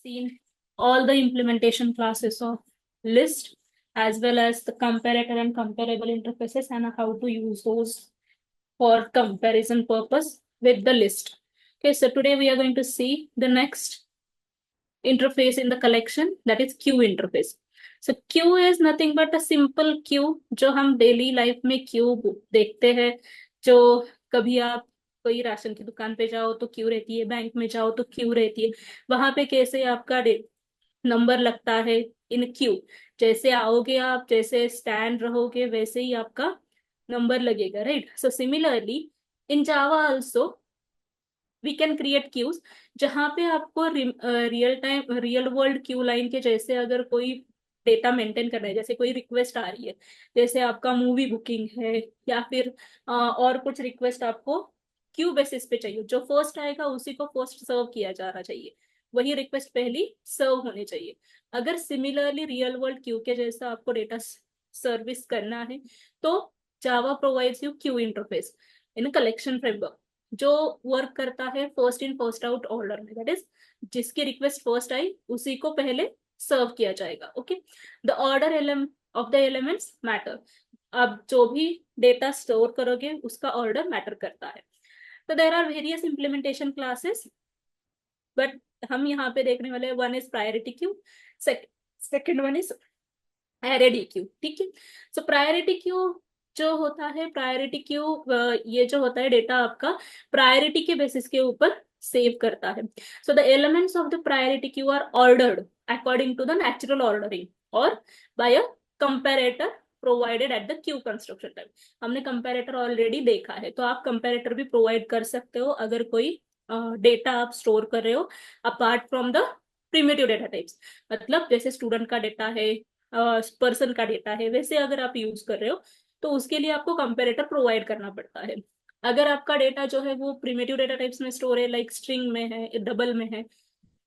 seen all the implementation classes of list as well as the comparator and comparable interfaces and how to use those for comparison purpose with the list. Okay, so today we are going to see the next interface in the collection, that is queue interface. So queue is nothing but a simple queue जो हम daily life में Q देखते हैं। जो कभी आप कोई ration की दुकान पे जाओ तो क्यू रहती है, बैंक में जाओ तो क्यू रहती है। वहां पे कैसे आपका नंबर लगता है इन क्यू, जैसे आओगे आप, जैसे स्टैंड रहोगे वैसे ही आपका नंबर लगेगा, right. So similarly in Java also we can create queues, जहां पे आपको real time real world queue line के जैसे अगर कोई डेटा मेंटेन करना है, जैसे कोई रिक्वेस्ट आ रही है, जैसे आपका मूवी बुकिंग है या फिर और कुछ रिक्वेस्ट आपको क्यू बेसिस पे चाहिए, जो फर्स्ट आएगा उसी को फर्स्ट सर्व किया जाना चाहिए, वही रिक्वेस्ट पहली सर्व होनी चाहिए। अगर सिमिलरली रियल वर्ल्ड क्यू के जैसा आपको डेटा सर्विस करना है तो Java provides you queue interface in collection framework, जो वर्क करता है first in first out order में, दैट इज जिसकी रिक्वेस्ट फर्स्ट आई उसी को पहले सर्व किया जाएगा। Okay, the order element of the elements matter, अब जो भी डेटा स्टोर करोगे उसका ऑर्डर मैटर करता है। तो there are various implementation classes, but हम यहाँ पे देखने वाले हैं one is priority queue, second one is ArrayDeque. ठीक है, सो प्रायोरिटी क्यू जो होता है, प्रायोरिटी क्यू ये जो होता है डेटा आपका प्रायोरिटी के बेसिस के ऊपर सेव करता है। So the elements of the priority queue are ordered according to the natural ordering और by a comparator provided at the queue construction time. हमने कंपैरेटर ऑलरेडी देखा है, तो आप कंपैरेटर भी प्रोवाइड कर सकते हो अगर कोई डेटा आप स्टोर कर रहे हो apart from the primitive data types. मतलब जैसे स्टूडेंट का डेटा है, पर्सन का डेटा है, वैसे अगर आप यूज कर रहे हो तो उसके लिए आपको कंपैरेटर प्रोवाइड करना पड़ता है। अगर आपका डेटा जो है वो प्रिमिटिव डेटा टाइप्स में स्टोर है, लाइक स्ट्रिंग में है, डबल में है,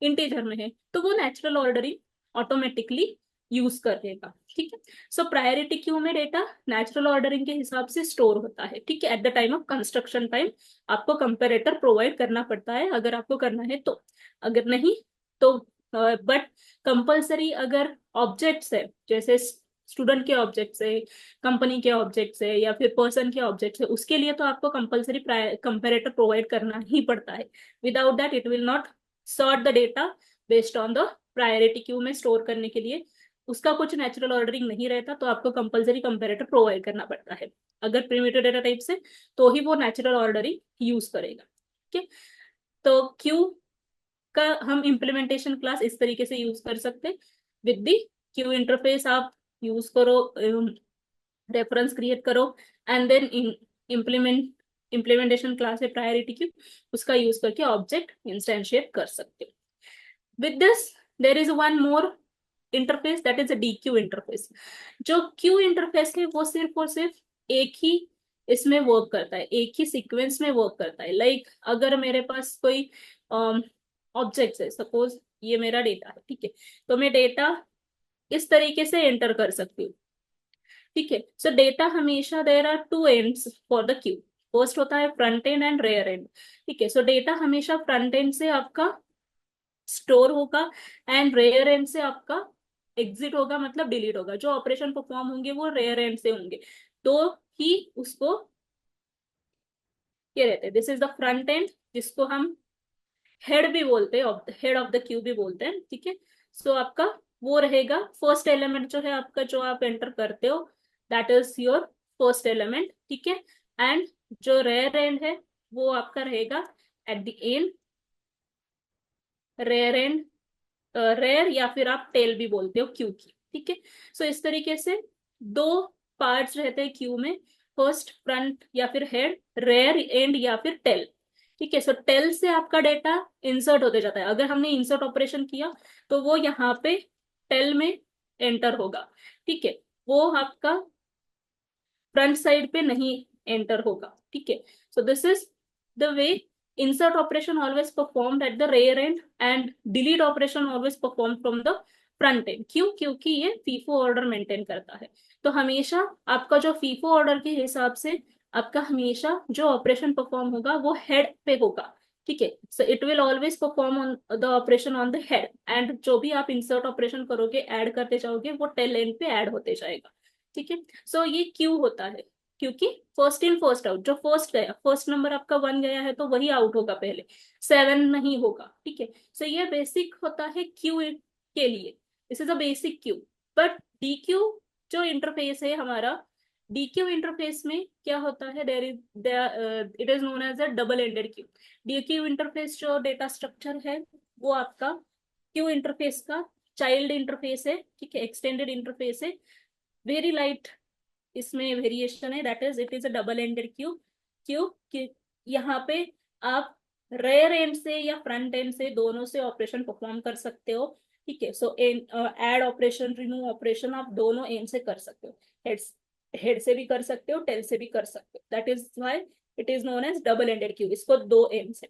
इंटीजर में है, तो वो नेचुरल ऑर्डरिंग ऑटोमेटिकली यूज कर लेगा। ठीक है, सो प्रायोरिटी क्यू में डेटा नेचुरल ऑर्डरिंग के हिसाब से स्टोर होता है। ठीक है, at the time of construction time आपको कंपैरेटर प्रोवाइड करना पड़ता है अगर आपको करना है तो, अगर नहीं तो बट कंपल्सरी अगर ऑब्जेक्ट्स है, जैसे स्टूडेंट के ऑब्जेक्ट्स है, कंपनी के ऑब्जेक्ट्स है या फिर पर्सन के ऑब्जेक्ट्स है, उसके लिए तो आपको कंपल्सरी कंपैरेटर प्रोवाइड करना ही पड़ता है। Without that it will not sort the data based on the priority queue में स्टोर करने के लिए उसका कुछ नेचुरल ऑर्डरिंग नहीं रहता, तो आपको कंपल्सरी कंपैरेटर प्रोवाइड करना पड़ता है। अगर प्रिमिटिव डेटा टाइप से तो ही वो नेचुरल ऑर्डरिंग यूज करेगा। ठीक है, तो क्यू का हम इम्प्लीमेंटेशन क्लास इस तरीके से यूज कर सकते हैं। विद द क्यू इंटरफेस आप यूज करो, रेफरेंस क्रिएट करो एंड देन इम्प्लीमेंटेशन क्लास है प्रायोरिटी क्यू, उसका यूज करके ऑब्जेक्ट इंस्टेंशिएट कर सकते हो। With this there is one more interface, that is a D queue interface. जो क्यू इंटरफेस है वो सिर्फ और सिर्फ एक ही इसमें वर्क करता है, एक ही सीक्वेंस में वर्क करता है। लाइक अगर मेरे पास कोई ऑब्जेक्ट है, सपोज ये मेरा डेटा है, ठीक है, तो मैं डेटा इस तरीके से एंटर कर सकती हूँ। ठीक है, सो डेटा हमेशा there are two ends for the queue, first होता है front end and rear end. ठीक है, सो डेटा हमेशा फ्रंट एंड से आपका स्टोर होगा एंड रेयर एंड से आपका एग्जिट होगा, मतलब डिलीट होगा। जो ऑपरेशन परफॉर्म होंगे वो रेयर एंड से होंगे, तो ही उसको ये रहते हैं। This is the front end, जिसको हम हेड भी बोलते हैं, हेड ऑफ द क्यू भी बोलते हैं। ठीक है, सो आपका वो रहेगा फर्स्ट एलिमेंट जो है आपका, जो आप एंटर करते हो, that is your first element. ठीक है, एंड जो रेयर एंड है वो आपका रहेगा at the end, rear end, rear या फिर आप टेल भी बोलते हो क्यू की। ठीक है, सो इस तरीके से दो पार्ट्स रहते हैं क्यू में, फर्स्ट फ्रंट या फिर हेड, रेयर एंड या फिर टेल। ठीक है, सो टेल से आपका डेटा इंसर्ट होते जाता है। अगर हमने इंसर्ट ऑपरेशन किया तो वो यहाँ पे टेल में एंटर होगा। ठीक है, वो आपका फ्रंट साइड पे नहीं एंटर होगा। ठीक है, so this is the way insert operation always performed at the rear end and delete operation always performed from the front end। क्यों? क्योंकि ये फीफो ऑर्डर मेंटेन करता है। तो हमेशा आपका जो फीफो ऑर्डर के हिसाब से आपका हमेशा जो ऑपरेशन परफॉर्म होगा वो हेड पे होगा। ठीक है। So it will always perform on the operation on the head, and जो भी आप इंसर्ट ऑपरेशन करोगे, ऐड करते जाओगे, वो टेल एंड पे ऐड होते जाएगा। ठीक है। सो ये क्यू होता है, क्योंकि फर्स्ट इन फर्स्ट आउट, जो फर्स्ट गया, फर्स्ट नंबर आपका 1 गया है तो वही आउट होगा पहले, 7 नहीं होगा। ठीक है। सो ये बेसिक होता है क्यू के लिए, this is a basic queue. But D queue जो इंटरफेस है हमारा, डीक्यू इंटरफेस में क्या होता है, there is it is known as a double ended queue. DQ interface जो डेटा स्ट्रक्चर है, वो आपका क्यू इंटरफेस का चाइल्ड इंटरफेस है। ठीक है, एक्सटेंडेड इंटरफेस है, वेरी लाइट इसमें वेरिएशन है, that is it is a double ended queue. Queue यहाँ पे आप रेयर एंड से या फ्रंट एंड से, दोनों से ऑपरेशन परफॉर्म कर सकते हो। ठीक है। सो ऐड ऑपरेशन, रिमूव ऑपरेशन आप दोनों एंड से कर सकते हो, हेड हेड से भी कर सकते हो, टेल से भी कर सकते हो, that is why it is known as double ended queue, इसको दो एंड से।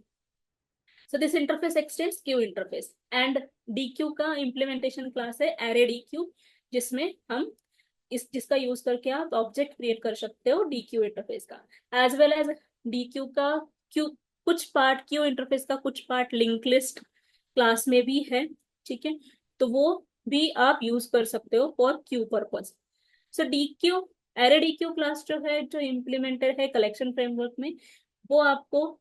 So this interface extends Q interface, and DQ का implementation class है array DQ, जिसमें हम जिसका यूज करके आप ऑब्जेक्ट क्रिएट कर सकते हो DQ इंटरफेस का, एज वेल एज DQ का Q कुछ पार्ट, Q इंटरफेस का कुछ पार्ट लिंक लिस्ट क्लास में भी है। ठीक है, तो वो भी आप यूज कर सकते हो for Q purpose. So DQ array DQ class जो है, जो इम्प्लीमेंटेड है कलेक्शन फ्रेमवर्क में, वो आपको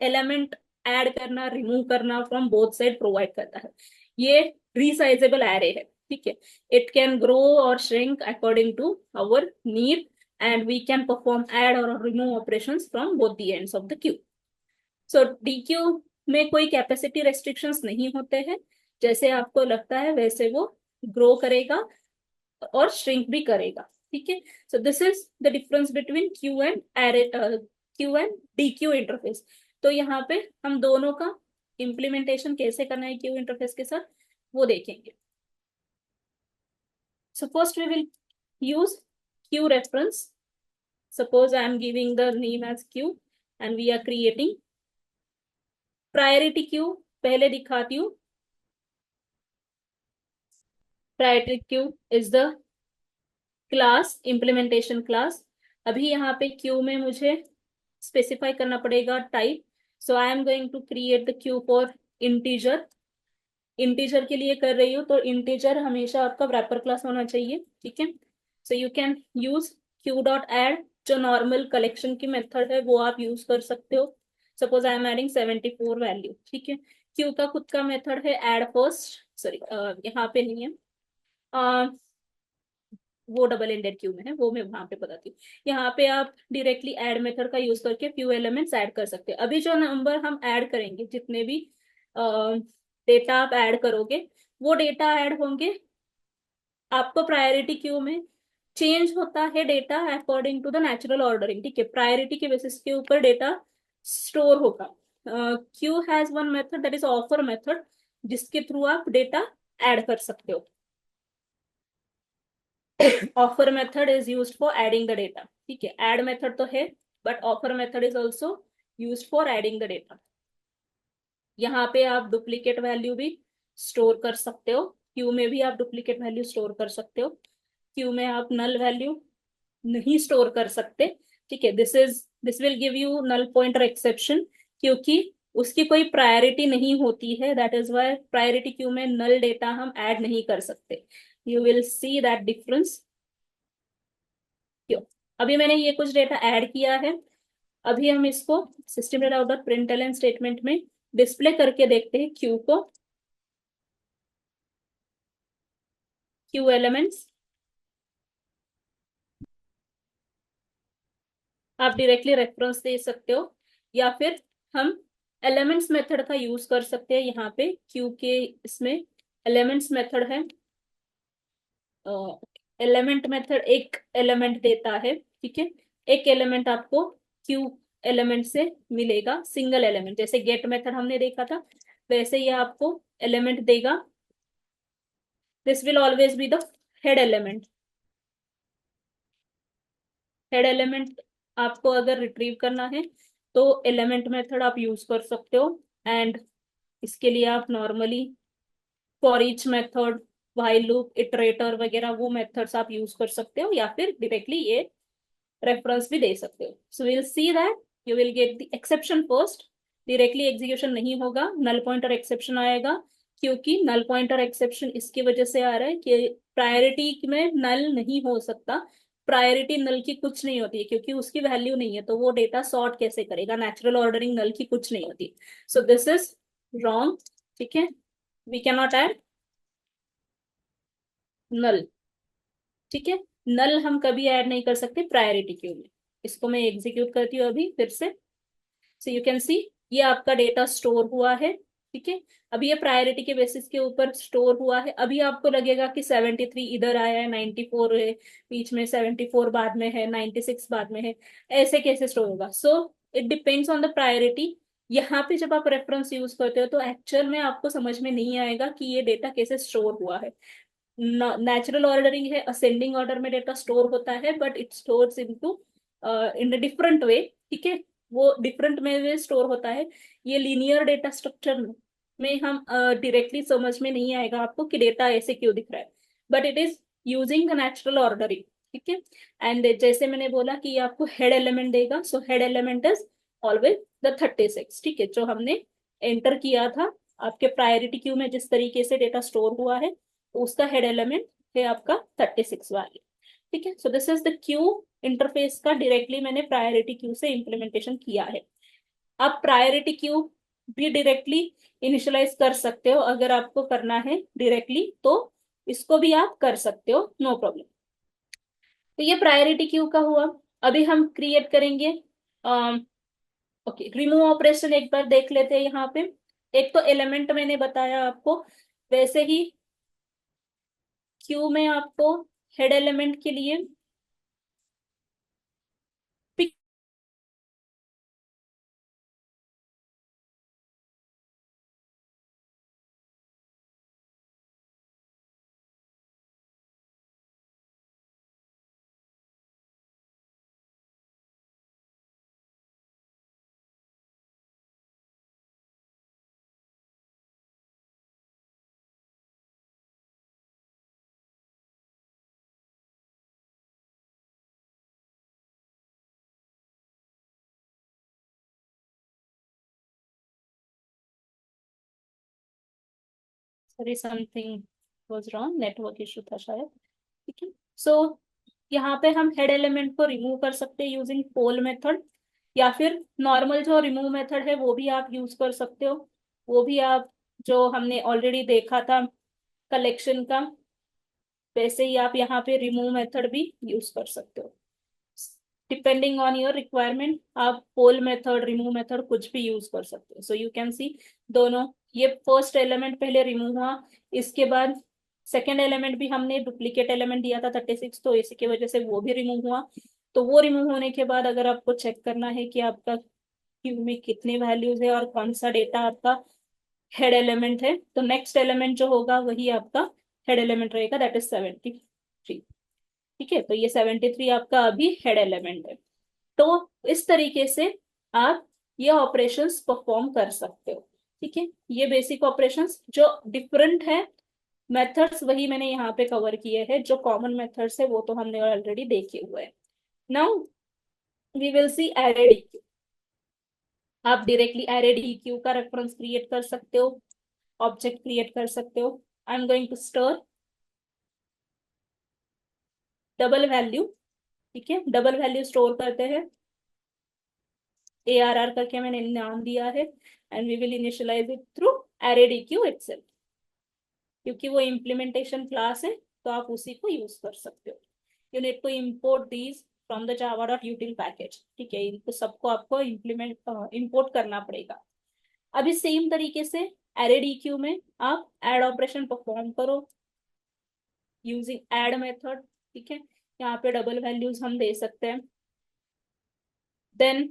एलिमेंट ऐड करना, रिमूव करना फ्रॉम बोथ साइड प्रोवाइड करता है। ये रीसाइजेबल एरे है। ठीक है, इट कैन ग्रो और shrink according to our need, and we can perform add और remove operations from both the ends of the queue. So deque में कोई कैपेसिटी रेस्ट्रिक्शंस नहीं होते हैं, जैसे आपको लगता है वैसे वो ग्रो करेगा और श्रिंक भी करेगा। ठीक है। So this is the difference between Q and array, Q and D queue interface. तो यहाँ पे हम दोनों का इम्प्लीमेंटेशन कैसे करना है क्यू इंटरफेस के साथ, वो देखेंगे। So first we will use queue reference. Suppose I am giving the name as queue, and we are creating priority queue. पहले दिखाती हूँ, priority queue is the class, implementation class. अभी यहाँ पे क्यू में मुझे स्पेसिफाई करना पड़ेगा type. So I am going to create the queue for integer. Integer के लिए कर रही हूँ, तो इंटीजर हमेशा आपका रैपर क्लास होना चाहिए। ठीक है। So you can use queue dot add, जो नॉर्मल कलेक्शन की मेथड है वो आप यूज कर सकते हो। Suppose I am adding 74 value. ठीक है, क्यू का खुद का मेथड है एड फर्स्ट, सॉरी यहाँ पे नहीं है, वो डबल एंडेड क्यू में है, वो मैं वहां पे बताती हूँ। यहाँ पे आप डायरेक्टली ऐड मेथड का यूज करके फ्यू एलिमेंट्स ऐड कर सकते हैं। अभी जो नंबर हम ऐड करेंगे, जितने भी डेटा आप ऐड करोगे, वो डेटा ऐड होंगे आपको प्रायोरिटी क्यू में। चेंज होता है data according to the natural ordering. ठीक है, प्रायोरिटी के बेसिस के ऊपर डेटा स्टोर होगा। Queue has one method, that is offer method, जिसके थ्रू आप डेटा ऐड कर सकते हो। Offer method is used for adding the data. ठीक है, एड मेथड तो है, but offer method is also used for adding the data. यहाँ पे आप डुप्लीकेट वैल्यू भी स्टोर कर सकते हो, क्यू में भी आप डुप्लीकेट वैल्यू स्टोर कर सकते हो। क्यू में आप नल वैल्यू नहीं स्टोर कर सकते। ठीक है, this will give you null pointer exception, क्योंकि उसकी कोई प्रायोरिटी नहीं होती है, that is why priority queue में नल डेटा हम ऐड नहीं कर सकते। You will see that difference. क्यों, अभी मैंने ये कुछ डेटा ऐड किया है, अभी हम इसको system data out dot println statement में डिस्प्ले करके देखते हैं क्यू को। क्यू एलिमेंट्स आप डायरेक्टली रेफरेंस दे सकते हो, या फिर हम एलिमेंट्स मेथड का यूज कर सकते हैं। यहाँ पे क्यू के इसमें एलिमेंट्स मेथड है। एलिमेंट मेथड एक एलिमेंट देता है। ठीक है, एक एलिमेंट आपको क्यू एलिमेंट से मिलेगा, सिंगल एलिमेंट, जैसे गेट मेथड हमने देखा था, वैसे ये आपको एलिमेंट देगा। This will always be the head element. Head element आपको अगर रिट्रीव करना है तो एलिमेंट मेथड आप यूज कर सकते हो, एंड इसके लिए आप normally for each method, while loop, iterator वगैरह वो मेथड्स आप यूज कर सकते हो, या फिर डायरेक्टली ये रेफरेंस भी दे सकते हो। So will see that you will get the exception first, directly execution नहीं होगा, नल पॉइंटर एक्सेप्शन आएगा, क्योंकि नल पॉइंटर एक्सेप्शन इसकी वजह से आ रहा है कि प्रायोरिटी में नल नहीं हो सकता। प्रायोरिटी नल की कुछ नहीं होती है, क्योंकि उसकी वैल्यू नहीं है, तो वो डेटा सॉर्ट कैसे करेगा? नेचुरल ऑर्डरिंग नल की कुछ नहीं होती। सो दिस इज रॉन्ग। ठीक है, वी कैन नॉट ऐड नल। ठीक है, नल हम कभी ऐड नहीं कर सकते प्रायोरिटी क्यू में। इसको मैं एग्जीक्यूट करती हूँ अभी फिर से। सो यू कैन सी ये आपका डेटा स्टोर हुआ है। ठीक है, अभी ये प्रायोरिटी के बेसिस के ऊपर स्टोर हुआ है। अभी आपको लगेगा कि 73 इधर आया है, 94 है बीच में, 74 बाद में है, 96 बाद में है, ऐसे कैसे स्टोर होगा? So it depends on the priority. यहाँ पे जब आप रेफरेंस यूज करते हो तो एक्चुअल में आपको समझ में नहीं आएगा कि ये डेटा कैसे स्टोर हुआ है। नेचुरल ऑर्डरिंग है, असेंडिंग ऑर्डर में डेटा स्टोर होता है, but it stores into in different way. ठीक है, वो डिफरेंट में स्टोर होता है। ये लीनियर डेटा स्ट्रक्चर में हम डायरेक्टली समझ में नहीं आएगा आपको कि डेटा ऐसे क्यों दिख रहा है, but it is using the natural ordering. ठीक है, एंड जैसे मैंने बोला कि ये आपको हेड एलिमेंट देगा, so head element is always the 36। ठीक है, जो हमने एंटर किया था आपके प्रायोरिटी क्यू में, जिस तरीके से डेटा स्टोर हुआ है, तो उसका हेड एलिमेंट है आपका 36 वाली। ठीक है, so this is the Q interface का डायरेक्टली मैंने प्रायोरिटी क्यू से इंप्लीमेंटेशन किया है। आप प्रायोरिटी क्यू भी डायरेक्टली इनिशियलाइज कर सकते हो, अगर आपको करना है डायरेक्टली तो इसको भी आप कर सकते हो, नो प्रॉब्लम। तो ये प्रायोरिटी क्यू का हुआ। अभी हम क्रिएट करेंगे ओके रिमूव ऑपरेशन, एक बार देख लेते हैं यहाँ पे। एक तो एलिमेंट मैंने बताया आपको, वैसे ही क्यू में आपको हेड एलिमेंट के लिए pick sorry something was wrong, network issue था शायद। ठीक है, सो यहाँ पे हम हेड एलिमेंट को रिमूव कर सकते हैं यूजिंग पोल मेथड, या फिर नॉर्मल जो रिमूव मेथड है वो भी आप यूज कर सकते हो। वो भी आप जो हमने ऑलरेडी देखा था कलेक्शन का, वैसे ही आप यहाँ पे रिमूव मेथड भी यूज कर सकते हो। डिपेंडिंग ऑन योर रिक्वायरमेंट आप पोल मेथड, रिमूव मेथड कुछ भी यूज कर सकते हो। सो यू कैन सी दोनों, ये फर्स्ट एलिमेंट पहले रिमूव हुआ, इसके बाद सेकेंड एलिमेंट भी हमने डुप्लीकेट एलिमेंट दिया था 36, तो इसी की वजह से वो भी रिमूव हुआ। तो वो रिमूव होने के बाद अगर आपको चेक करना है कि आपका क्यू में कितने वैल्यूज है और कौन सा डेटा आपका हेड एलिमेंट है, तो नेक्स्ट एलिमेंट जो होगा वही आपका हेड एलिमेंट रहेगा, दैट इज 73। ठीक है, तो ये 73 आपका अभी हेड एलिमेंट है। तो इस तरीके से आप ये ऑपरेशंस परफॉर्म कर सकते हो। ठीक है, ये बेसिक ऑपरेशंस जो डिफरेंट है, मेथड्स वही मैंने यहाँ पे कवर किए हैं, जो कॉमन मेथड्स है वो तो हमने ऑलरेडी देखे हुए हैं। Now we will see array DQ. आप डायरेक्टली एरे डीक्यू का रेफरेंस क्रिएट कर सकते हो, ऑब्जेक्ट क्रिएट कर सकते हो। I am going to store double value. ठीक है, डबल वैल्यू स्टोर करते हैं, ARR करके मैंने नाम दिया है, and we will initialize it through arrayDQ itself, क्योंकि वो इम्प्लीमेंटेशन क्लास है तो आप उसी को यूज कर सकते हो। You need to import these from the java.util package. ठीक है, इनको सबको आपको इम्पोर्ट करना पड़ेगा। अभी सेम तरीके से arrayDQ में आप एड ऑपरेशन परफॉर्म करो यूजिंग एड मेथड। ठीक है, यहाँ पे डबल वैल्यूज हम दे सकते हैं। देन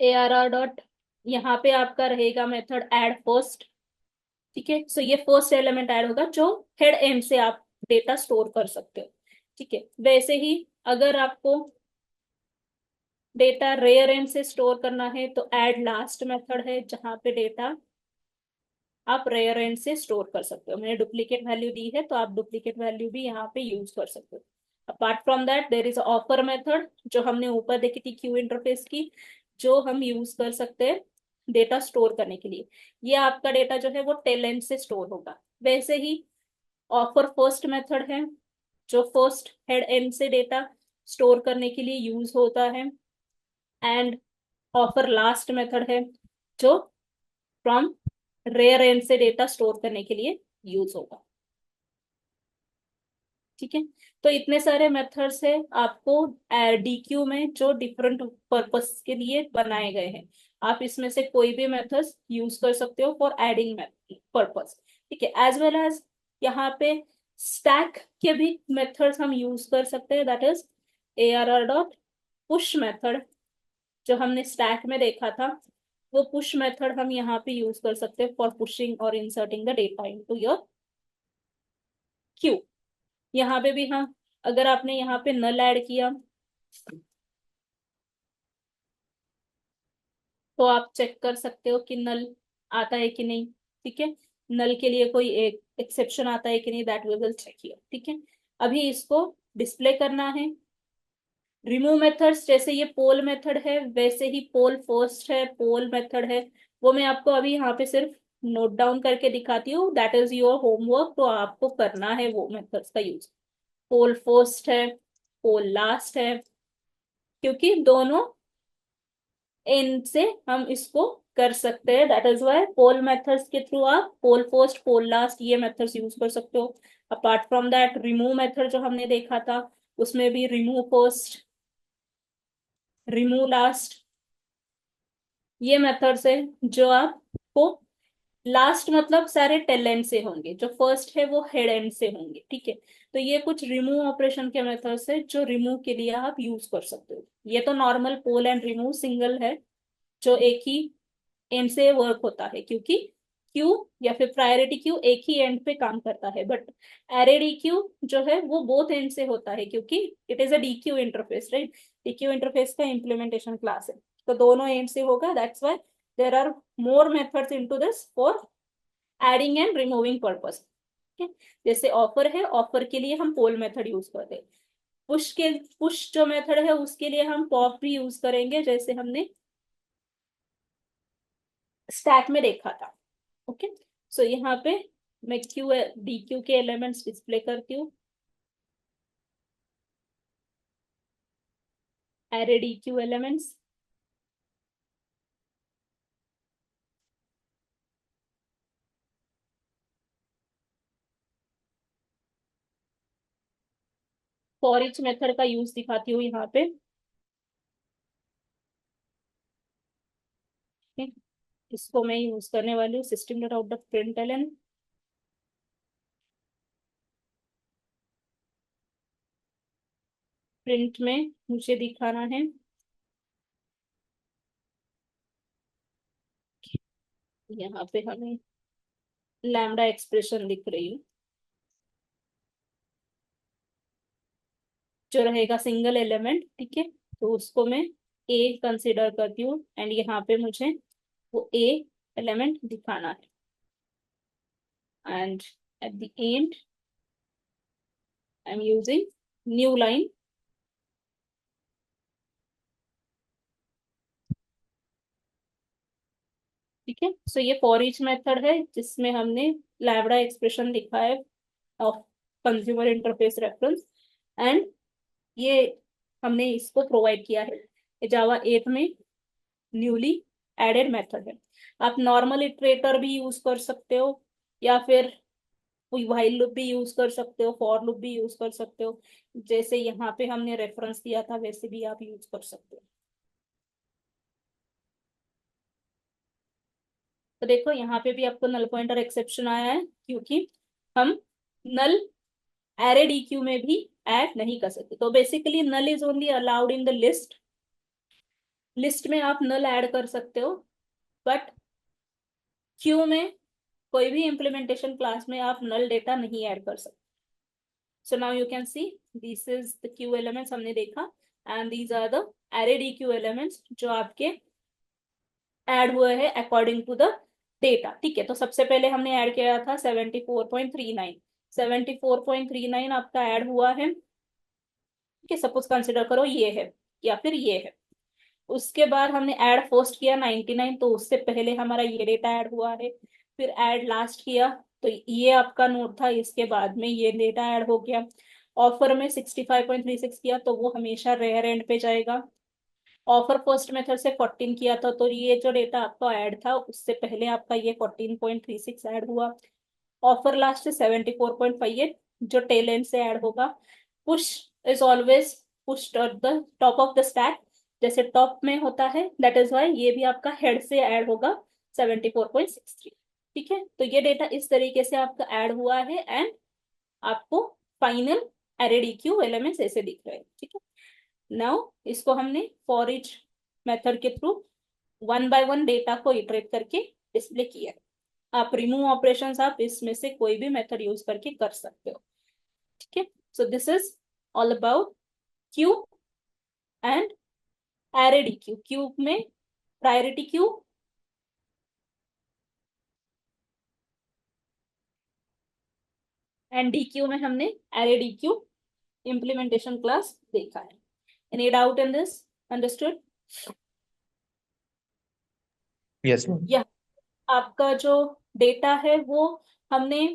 ARR डॉट, यहाँ पे आपका रहेगा मेथड एड फर्स्ट। ठीक है, सो ये फर्स्ट एलिमेंट ऐड होगा जो हेड एंड से आप डेटा स्टोर कर सकते हो। ठीक है, वैसे ही अगर आपको डेटा रेयर एंड से स्टोर करना है तो ऐड लास्ट मेथड है, जहां पे डेटा आप रेयर एंड से स्टोर कर सकते हो। मैंने डुप्लीकेट वैल्यू दी है तो आप डुप्लीकेट वैल्यू भी यहाँ पे यूज कर सकते हो। Apart from that there is offer method, जो हमने ऊपर देखी थी क्यू इंटरफेस की, जो हम यूज कर सकते हैं डेटा स्टोर करने के लिए। ये आपका डेटा जो है वो टेल एंड से स्टोर होगा। वैसे ही ऑफर फर्स्ट मेथड है जो फर्स्ट हेड एंड से डेटा स्टोर करने के लिए यूज होता है। एंड ऑफर लास्ट मेथड है जो फ्रॉम रेयर एंड से डेटा स्टोर करने के लिए यूज होगा। ठीक है, तो इतने सारे मेथड्स है आपको डीक्यू में जो डिफरेंट पर्पस के लिए बनाए गए हैं। आप इसमें से कोई भी मेथड्स यूज कर सकते हो फॉर एडिंग पर्पस। ठीक है, एज वेल एज यहाँ पे स्टैक के भी मेथड्स हम यूज कर सकते हैं, that is ARR dot push method. जो हमने स्टैक में देखा था वो पुश मेथड हम यहाँ पे यूज कर सकते हैं फॉर पुशिंग और inserting the data into your Q. यहाँ पे भी हम, अगर आपने यहाँ पे नल ऐड किया तो आप चेक कर सकते हो कि नल आता है कि नहीं। ठीक है, नल के लिए कोई एक एक्सेप्शन आता है कि नहीं, that we will check here. ठीक है, अभी इसको डिस्प्ले करना है। रिमूव मेथड्स, जैसे ये पोल मेथड है वैसे ही पोल फर्स्ट है, पोल मेथड है, वो मैं आपको अभी यहाँ पे सिर्फ नोट डाउन करके दिखाती हूँ, दैट इज योर होमवर्क। तो आपको करना है वो मेथड्स का यूज। पोल फर्स्ट है, पोल लास्ट है, क्योंकि दोनों एंड से हम इसको कर सकते हैं। That is why poll methods के थ्रू आप पोल फर्स्ट पोल लास्ट ये मेथड्स यूज कर सकते हो। Apart from that remove method जो हमने देखा था उसमें भी रिमूव फर्स्ट रिमूव लास्ट ये मेथड्स है जो आपको लास्ट मतलब सारे टेल एंड से होंगे, जो फर्स्ट है वो हेड एंड से होंगे। ठीक है, तो ये कुछ रिमूव ऑपरेशन के मेथड्स है जो रिमूव के लिए आप यूज कर सकते हो। ये तो normal poll and remove single है जो एक ही एंड से वर्क होता है, क्योंकि क्यू या फिर प्रायोरिटी क्यू एक ही एंड पे काम करता है। बट एरे डी क्यू जो है वो बोथ एंड से होता है, क्योंकि it is a D queue interface, right. D queue interface का इम्प्लीमेंटेशन क्लास है, तो दोनों एंड से होगा। That's why there are more methods into this for adding and removing purpose. जैसे ऑफर है, ऑफर के लिए हम पोल मेथड यूज करते हैं। पुश जो मेथड है उसके लिए हम पॉप भी यूज करेंगे, जैसे हमने स्टैक में देखा था। ओके, सो यहाँ पे मैं क्यू डी क्यू के एलिमेंट्स डिस्प्ले करती हूँ। Array D queue elements, for each method का यूज दिखाती हूँ यहाँ पे। okay? इसको मैं यूज करने वाली हूँ system dot out dot println. Print में मुझे दिखाना है, यहाँ पे हमें लैम्डा एक्सप्रेशन दिख रही है जो रहेगा सिंगल एलिमेंट। ठीक है, तो उसको मैं ए कंसिडर करती हूँ एंड यहाँ पे मुझे वो ए एलिमेंट दिखाना है। And eight the and I am using new line. ठीक है, सो ये फॉर ईच मेथड है जिसमें हमने लैम्डा एक्सप्रेशन लिखा है of consumer interface reference. And ये हमने इसको प्रोवाइड किया है जावा 8 में न्यूली एडेड मेथड है। आप नॉर्मल इटरेटर भी यूज कर सकते हो, या फिर कोई व्हाइल लूप भी यूज कर सकते हो, फॉर लूप भी यूज कर सकते हो। जैसे यहाँ पे हमने रेफरेंस दिया था वैसे भी आप यूज कर सकते हो। तो देखो यहाँ पे भी आपको नल पॉइंटर एक्सेप्शन आया है, क्योंकि हम नल एरे डी क्यू में भी ऐड नहीं कर सकते। तो basically null is only allowed in the list. List में आप नल ऐड कर सकते हो, बट क्यू में कोई भी इम्प्लीमेंटेशन क्लास में आप नल डेटा नहीं ऐड कर सकते। So now you can see this is the queue elements हमने देखा, and these are the array D queue elements जो आपके ऐड हुए हैं अकॉर्डिंग टू द डेटा। ठीक है, तो सबसे पहले हमने ऐड किया था 74.39। 74.39 आपका ऐड हुआ है। ठीक है, सपोज कंसिडर करो ये है या फिर ये है। उसके बाद हमने ऐड फर्स्ट किया 99, तो उससे पहले हमारा ये डेटा ऐड हुआ है। फिर ऐड लास्ट किया, तो ये आपका नोट था, इसके बाद में ये डेटा ऐड हो गया। ऑफर में 65.36 किया, तो वो हमेशा रेयर एंड पे जाएगा। ऑफर फर्स्ट मेथड से 14 किया था, तो ये जो डेटा आपका ऐड था उससे पहले आपका ये 14.36 ऐड हुआ। ऑफर लास्ट से 74.58 जो टेल एंड से ऐड होगा। Push is always push at the top of the stack, जैसे टॉप में होता है, दैट इज वाई ये भी आपका हेड से ऐड होगा 74.63। ठीक है, तो ये डेटा इस तरीके से आपका ऐड हुआ है एंड आपको final array D queue elements ऐसे दिख रहे हैं। ठीक है, नाउ इसको हमने फॉर ईच मेथड के through one by one data को इटरेट करके डिस्प्ले किया है। आप रिमूव ऑपरेशंस आप इसमें से कोई भी मेथड यूज करके कर सकते हो। ठीक है, so this is all about queue and array D Q. Queue में priority queue and D Q में हमने array D Q implementation class देखा है। Any doubt in this? Understood? Yes ma'am. या आपका जो डेटा है वो हमने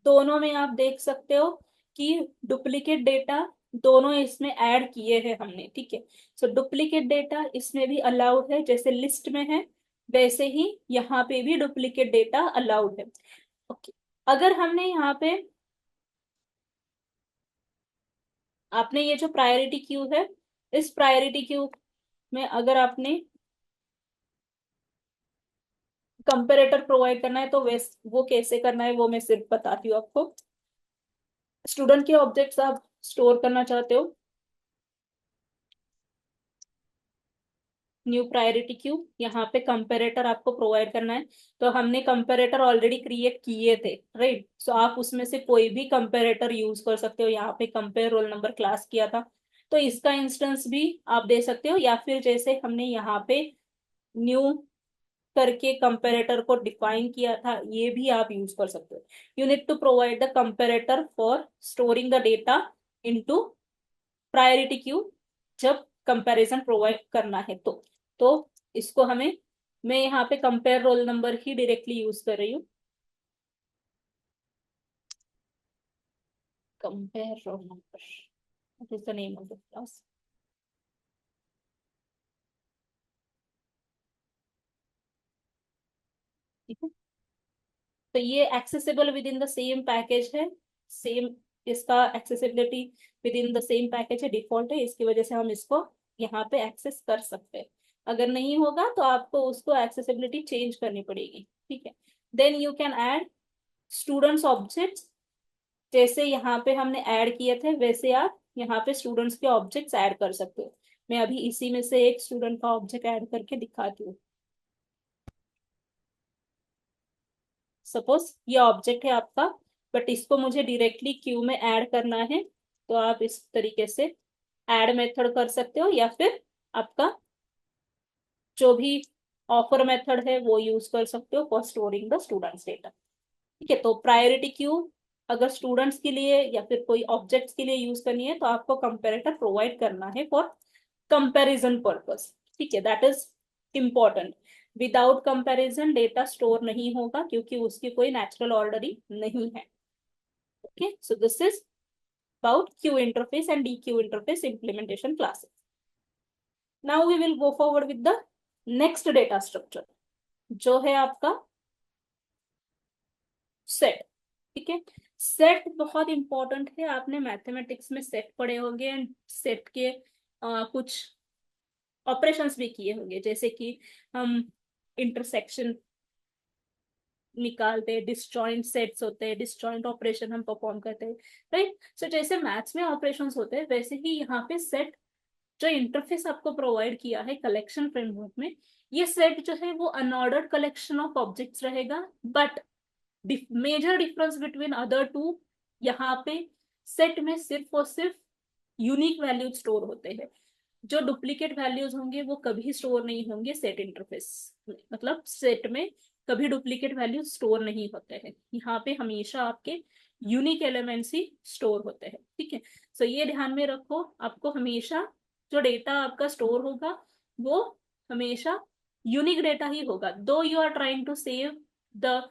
दोनों में आप देख सकते हो कि डुप्लीकेट डेटा दोनों इसमें ऐड किए हैं हमने। ठीक है, सो डुप्लीकेट डेटा इसमें भी अलाउड है, जैसे लिस्ट में है वैसे ही यहाँ पे भी डुप्लीकेट डेटा अलाउड है। ओके, अगर हमने यहाँ पे आपने ये जो प्रायोरिटी क्यू है, इस प्रायोरिटी क्यू में अगर आपने कंपेरेटर प्रोवाइड करना है तो वो कैसे करना है वो मैं सिर्फ बताती हूँ आपको। स्टूडेंट के ऑब्जेक्ट्स आप स्टोर करना चाहते हो, न्यू प्रायोरिटी क्यू, यहाँ पे कंपेरेटर आपको प्रोवाइड करना है। तो हमने कंपेरेटर ऑलरेडी क्रिएट किए थे, राइट? सो आप उसमें से कोई भी कंपेरेटर यूज कर सकते हो। यहाँ पे कंपेयर रोल नंबर क्लास किया था, तो इसका इंस्टेंस भी आप दे सकते हो, या फिर जैसे हमने यहाँ पे न्यू करके कंपेरेटर को डिफाइन किया था, ये भी आप यूज कर सकते हो। You need to provide the comparator for storing the data into priority queue जब कंपैरिजन प्रोवाइड करना है तो इसको हमें, मैं यहाँ पे कंपेयर रोल नंबर ही डायरेक्टली यूज कर रही हूँ। Compare roll number, what is the name of the class? ठीक है, तो ये accessible within the same package है, सेम, इसका accessibility within the same package है, डिफॉल्ट है, इसकी वजह से हम इसको यहाँ पे एक्सेस कर सकते हैं। अगर नहीं होगा तो आपको उसको एक्सेसिबिलिटी चेंज करनी पड़ेगी। ठीक है, then you can add students objects, जैसे यहाँ पे हमने ऐड किए थे वैसे आप यहाँ पे स्टूडेंट्स के ऑब्जेक्ट्स ऐड कर सकते हो। मैं अभी इसी में से एक स्टूडेंट का ऑब्जेक्ट ऐड करके दिखाती हूँ। सपोज ये ऑब्जेक्ट है आपका, बट इसको मुझे डायरेक्टली क्यू में ऐड करना है, तो आप इस तरीके से ऐड मेथड कर सकते हो, या फिर आपका जो भी ऑफर मेथड है वो यूज कर सकते हो for storing the students data. ठीक है, तो प्रायोरिटी क्यू अगर स्टूडेंट्स के लिए या फिर कोई ऑब्जेक्ट्स के लिए यूज करनी है तो आपको कंपेरेटर प्रोवाइड करना है फॉर कंपैरिजन पर्पस। ठीक है, that is important. Without comparison data store नहीं होगा, क्योंकि उसकी कोई नेचुरल ऑर्डर ही नहीं है। Okay, so this is about queue interface and D queue interface implementation classes. Now we will go forward with the next data structure, जो है आपका सेट। ठीक है, सेट बहुत इंपॉर्टेंट है, आपने मैथमेटिक्स में सेट पढ़े होंगे एंड सेट के कुछ ऑपरेशंस भी किए होंगे, जैसे कि हम इंटरसेक्शन निकालते हैं, डिसजॉइंट सेट्स होते हैं, डिसजॉइंट ऑपरेशन हम परफॉर्म करते हैं, राइट? सो जैसे मैथ्स में ऑपरेशंस होते हैं वैसे ही यहाँ पे सेट जो इंटरफेस आपको प्रोवाइड किया है कलेक्शन फ्रेमवर्क में, ये सेट जो है वो अनऑर्डर्ड कलेक्शन ऑफ ऑब्जेक्ट्स रहेगा। But major difference between other two, यहाँ पे सेट में सिर्फ और सिर्फ यूनिक वैल्यूज स्टोर होते हैं। जो डुप्लीकेट वैल्यूज होंगे वो कभी स्टोर नहीं होंगे सेट इंटरफेस में, मतलब सेट में कभी डुप्लीकेट वैल्यूज स्टोर नहीं होते हैं। यहाँ पे हमेशा आपके यूनिक एलिमेंट्स ही स्टोर होते हैं। ठीक है, सो ये ध्यान में रखो, आपको हमेशा जो डेटा आपका स्टोर होगा वो हमेशा यूनिक डेटा ही होगा। Though you are trying to save the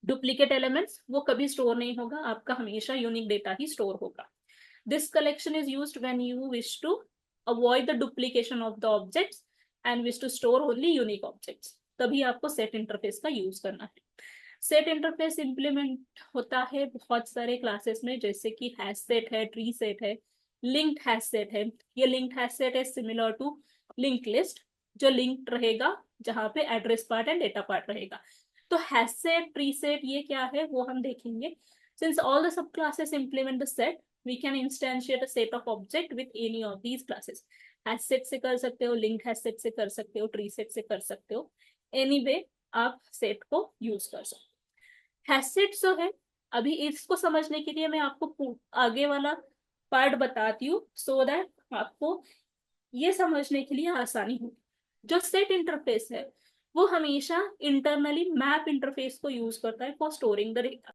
duplicate elements, वो कभी स्टोर नहीं होगा, आपका हमेशा यूनिक डेटा ही स्टोर होगा। This collection is used when you wish to avoid the duplication of the objects and wish to store only unique objects, तभी आपको सेट इंटरफेस का यूज करना है। सेट इंटरफेस इंप्लीमेंट होता है बहुत सारे क्लासेस में, जैसे कि हैश सेट है, ट्री सेट है, लिंक्ड हैश सेट है। ये लिंक्ड हैश सेट है सिमिलर टू लिंक लिस्ट, जो लिंक्ड रहेगा जहां पे address part and data part रहेगा। तो हैश सेट, ट्री सेट ये क्या है वो हम देखेंगे। Since all the sub classes implement the set, we can instantiate a set of object with any of these classes. Hash set से कर सकते हो, लिंक हैश सेट से कर सकते हो, ट्री सेट से कर सकते हो, एनी वे आप सेट को यूज कर सकते हो। हैश सेट जो है, अभी इसको समझने के लिए मैं आपको आगे वाला पार्ट बताती हूँ, सो दैट आपको ये समझने के लिए आसानी हो। जो सेट इंटरफेस है वो हमेशा इंटरनली मैप इंटरफेस को यूज करता है for storing the data.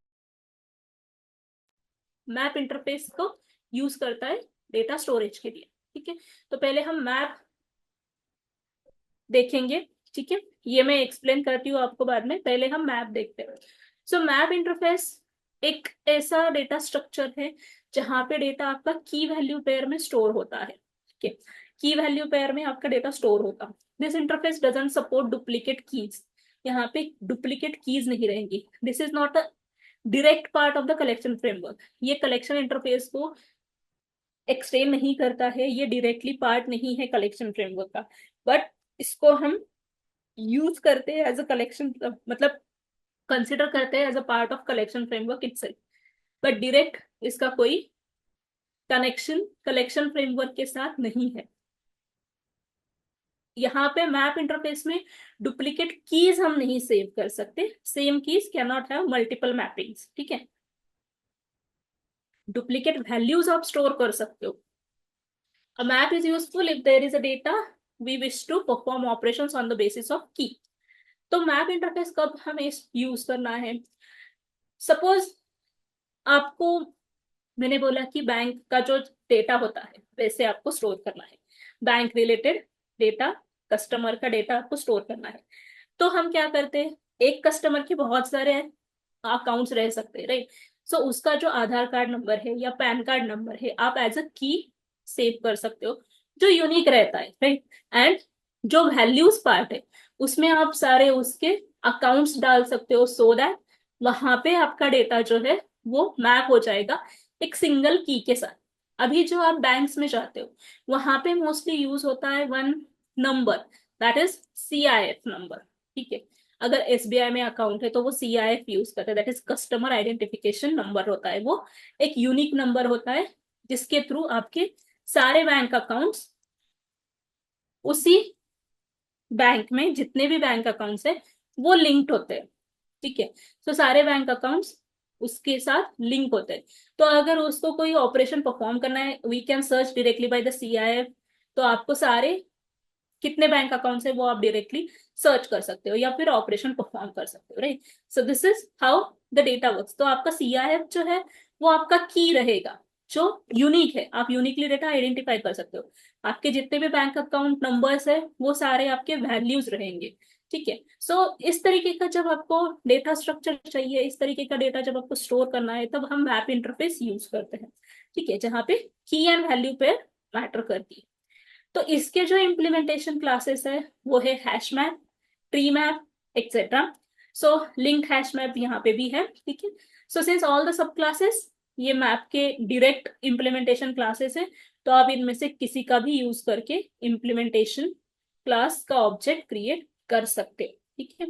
Map interface को यूज करता है डेटा स्टोरेज के लिए। ठीक है, तो पहले हम मैप देखेंगे। ठीक है, ये मैं एक्सप्लेन करती हूँ आपको बाद में, पहले हम मैप देखते हैं। सो मैप इंटरफेस एक ऐसा डेटा स्ट्रक्चर है जहां पे डेटा आपका की वैल्यू पेयर में स्टोर होता है। ठीक है, की वैल्यू पेयर में आपका डेटा स्टोर होगा। This interface doesn't support duplicate keys, यहाँ पे डुप्लीकेट कीज नहीं रहेंगी। This is not a direct part of the collection framework, ये कलेक्शन इंटरफेस को एक्सटेंड नहीं करता है, ये डायरेक्टली पार्ट नहीं है कलेक्शन फ्रेमवर्क का, बट इसको हम यूज करते हैं एज अ कलेक्शन, मतलब कंसिडर करते हैं as a part of collection framework itself, but direct इसका कोई कनेक्शन कलेक्शन फ्रेमवर्क के साथ नहीं है। यहाँ पे मैप इंटरफेस में डुप्लीकेट कीज हम नहीं सेव कर सकते, same keys can not have multiple mappings. ठीक है, डुप्लीकेट वैल्यूज आप स्टोर कर सकते हो। A map is useful if there is a data we wish to perform operations on the basis of key. तो मैप इंटरफेस कब हमें use करना है? सपोज आपको, मैंने बोला कि बैंक का जो डेटा होता है वैसे आपको स्टोर करना है, बैंक रिलेटेड डेटा, कस्टमर का डेटा आपको स्टोर करना है। तो हम क्या करते हैं, एक कस्टमर के बहुत सारे अकाउंट्स रह सकते हैं, राइट। सो उसका जो आधार कार्ड नंबर है या पैन कार्ड नंबर है आप एज अ की सेव कर सकते हो, जो यूनिक रहता है, राइट। एंड जो वैल्यूज पार्ट है उसमें आप सारे उसके अकाउंट्स डाल सकते हो, सो दैट वहां पे आपका डेटा जो है वो मैप हो जाएगा एक सिंगल की के साथ। अभी जो आप बैंक्स में जाते हो वहां पे मोस्टली यूज होता है one number, that is CIF number. ठीक है, अगर SBI में अकाउंट है तो वो CIF यूज करते हैं, that is customer identification number होता है। वो एक यूनिक नंबर होता है जिसके थ्रू आपके सारे बैंक अकाउंट्स, उसी बैंक में जितने भी बैंक अकाउंट्स है वो लिंक्ड होते हैं। ठीक है, तो सारे बैंक अकाउंट्स उसके साथ लिंक होते हैं। तो अगर उसको कोई ऑपरेशन परफॉर्म करना है, we can search directly by the CIF। तो आपको सारे कितने बैंक अकाउंट्स है वो आप डायरेक्टली सर्च कर सकते हो या फिर ऑपरेशन परफॉर्म कर सकते हो, right. So this is how the data works. तो आपका CIF जो है वो आपका की रहेगा जो यूनिक है, आप यूनिकली डेटा आइडेंटिफाई कर सकते हो। आपके जितने भी बैंक अकाउंट नंबर्स है वो सारे आपके वैल्यूज रहेंगे। ठीक है, सो इस तरीके का जब आपको डेटा स्ट्रक्चर चाहिए, इस तरीके का डेटा जब आपको स्टोर करना है, तब हम मैप इंटरफेस यूज करते हैं। ठीक है, जहाँ पे की एंड वैल्यू पे मैटर करती है। तो इसके जो इम्प्लीमेंटेशन क्लासेस है वो है hash map, tree map, etcetera. So link hash map यहाँ पे भी है। ठीक है, so since all the sub classes ये मैप के डायरेक्ट इम्प्लीमेंटेशन क्लासेस है, तो आप इनमें से किसी का भी यूज करके इम्प्लीमेंटेशन क्लास का ऑब्जेक्ट क्रिएट कर सकते हो। ठीक है,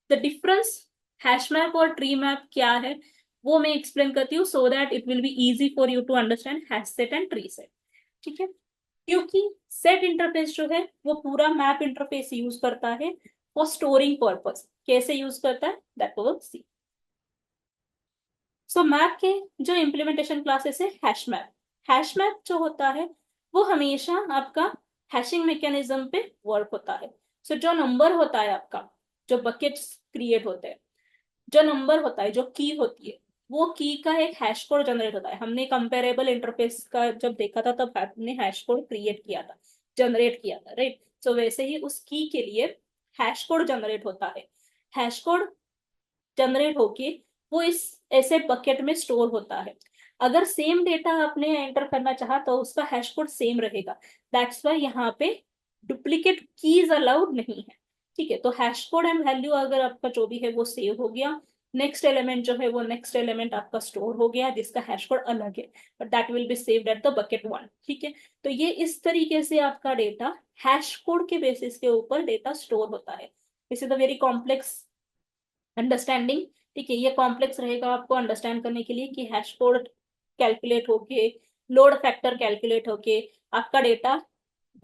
द डिफरेंस हैश मैप और ट्री मैप क्या है वो मैं एक्सप्लेन करती हूँ, so that it will be easy for you to understand hash set and tree set. ठीक है, क्योंकि सेट इंटरफेस जो है वो पूरा मैप इंटरफेस यूज करता है फॉर स्टोरिंग पर्पस। कैसे यूज करता है that will see. So map के जो इम्प्लीमेंटेशन क्लासेस है हैश मैप। हैश मैप जो होता है वो हमेशा आपका हैशिंग मैकेनिज्म पे वर्क होता है। सो जो नंबर होता है आपका, जो बकेट्स क्रिएट होते हैं, जो नंबर होता है, जो की होती है, वो की का एक हैश कोड जनरेट होता है। हमने कंपेरेबल इंटरफेस का जब देखा था तब हमने हैश कोड क्रिएट किया था। जनरेट किया था, राइट। सो वैसे ही उस की के लिए हैश कोड जनरेट होता है। हैश कोड जनरेट होके वो इस ऐसे बकेट में स्टोर होता है। अगर सेम डेटा आपने एंटर करना चाहा तो उसका हैश कोड सेम रहेगा। दैट्स वाई यहाँ पे डुप्लीकेट कीज अलाउड नहीं है। ठीक है, तो हैश कोड एंड वैल्यू अगर आपका जो भी है वो सेव हो गया, नेक्स्ट एलिमेंट जो है वो नेक्स्ट एलिमेंट आपका स्टोर हो गया जिसका हैश कोड अलग है, but that will be saved at the bucket one. ठीक है, तो ये इस तरीके से आपका डेटा हैश कोड के बेसिस के ऊपर डेटा स्टोर होता है। This is the very complex understanding. ठीक है, ये कॉम्प्लेक्स रहेगा आपको अंडरस्टैंड करने के लिए कि हैश कोड कैलकुलेट होके, लोड फैक्टर कैलकुलेट होके आपका डेटा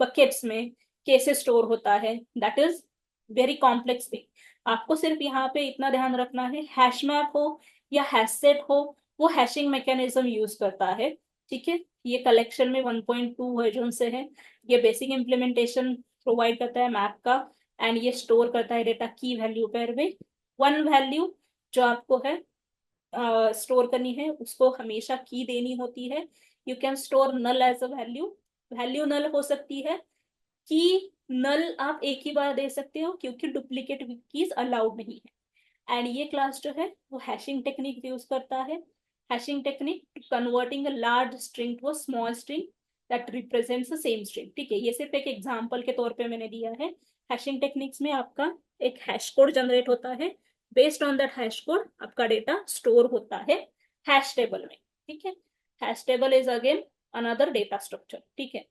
बकेट्स में कैसे स्टोर होता है। That is very complex thing. आपको सिर्फ यहाँ पे इतना ध्यान रखना है, हैश मैप हो या हैश सेट हो, वो हैशिंग मैकेनिज्म यूज करता है। ठीक है, ये कलेक्शन में 1.2 वर्जन से है। ये बेसिक इम्प्लीमेंटेशन प्रोवाइड करता है मैप का, एंड ये स्टोर करता है डेटा की वैल्यू पेयर में। वन वैल्यू जो आपको है स्टोर करनी है उसको हमेशा की देनी होती है। You can store null as a value. Value null हो सकती है, की नल आप एक ही बार दे सकते हो क्योंकि डुप्लीकेट कीज अलाउड नहीं है। एंड ये क्लास जो है वो हैशिंग टेक्निक यूज करता है। Hashing technique converting a large string to a small string that represents the same string. ठीक है, ये सिर्फ एक एग्जांपल के तौर पे मैंने दिया है। हैशिंग टेक्निक्स में आपका एक हैश कोड जनरेट होता है, based on that hash code आपका डेटा स्टोर होता है हैश टेबल में। ठीक है, hash table is again another data structure. ठीक है,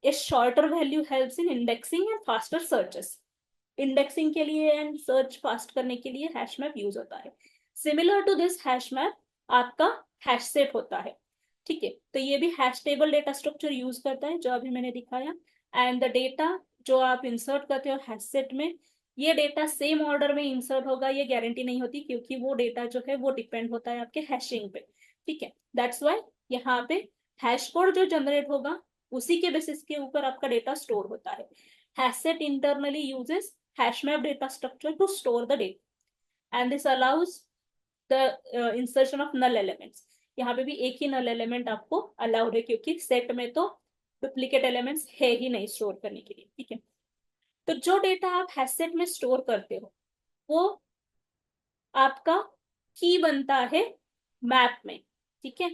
ए shorter value helps in indexing and faster searches. Indexing के लिए एंड सर्च फास्ट करने के लिए हैश मैप यूज होता है। Similar to this hash map आपका हैश सेट होता है। ठीक है, तो ये भी hash table data structure use करता है जो अभी मैंने दिखाया। एंड द डेटा जो आप इंसर्ट करते हो हैश सेट में, ये डेटा सेम ऑर्डर में इंसर्ट होगा ये गारंटी नहीं होती, क्योंकि वो डेटा जो है वो डिपेंड होता है आपके हैशिंग पे। ठीक है, दैट्स वाई यहाँ पे हैश कोड जो जनरेट होगा उसी के बेसिस के ऊपर आपका डेटा स्टोर होता है। Hash set internally uses hash map data structure to store the data, and this allows the insertion of null elements। यहाँ पे भी एक ही null element आपको अलाउड है क्योंकि सेट में तो डुप्लीकेट एलिमेंट्स है ही नहीं स्टोर करने के लिए। ठीक है, तो जो डेटा आप हैश सेट में स्टोर करते हो वो आपका की बनता है मैप में। ठीक है,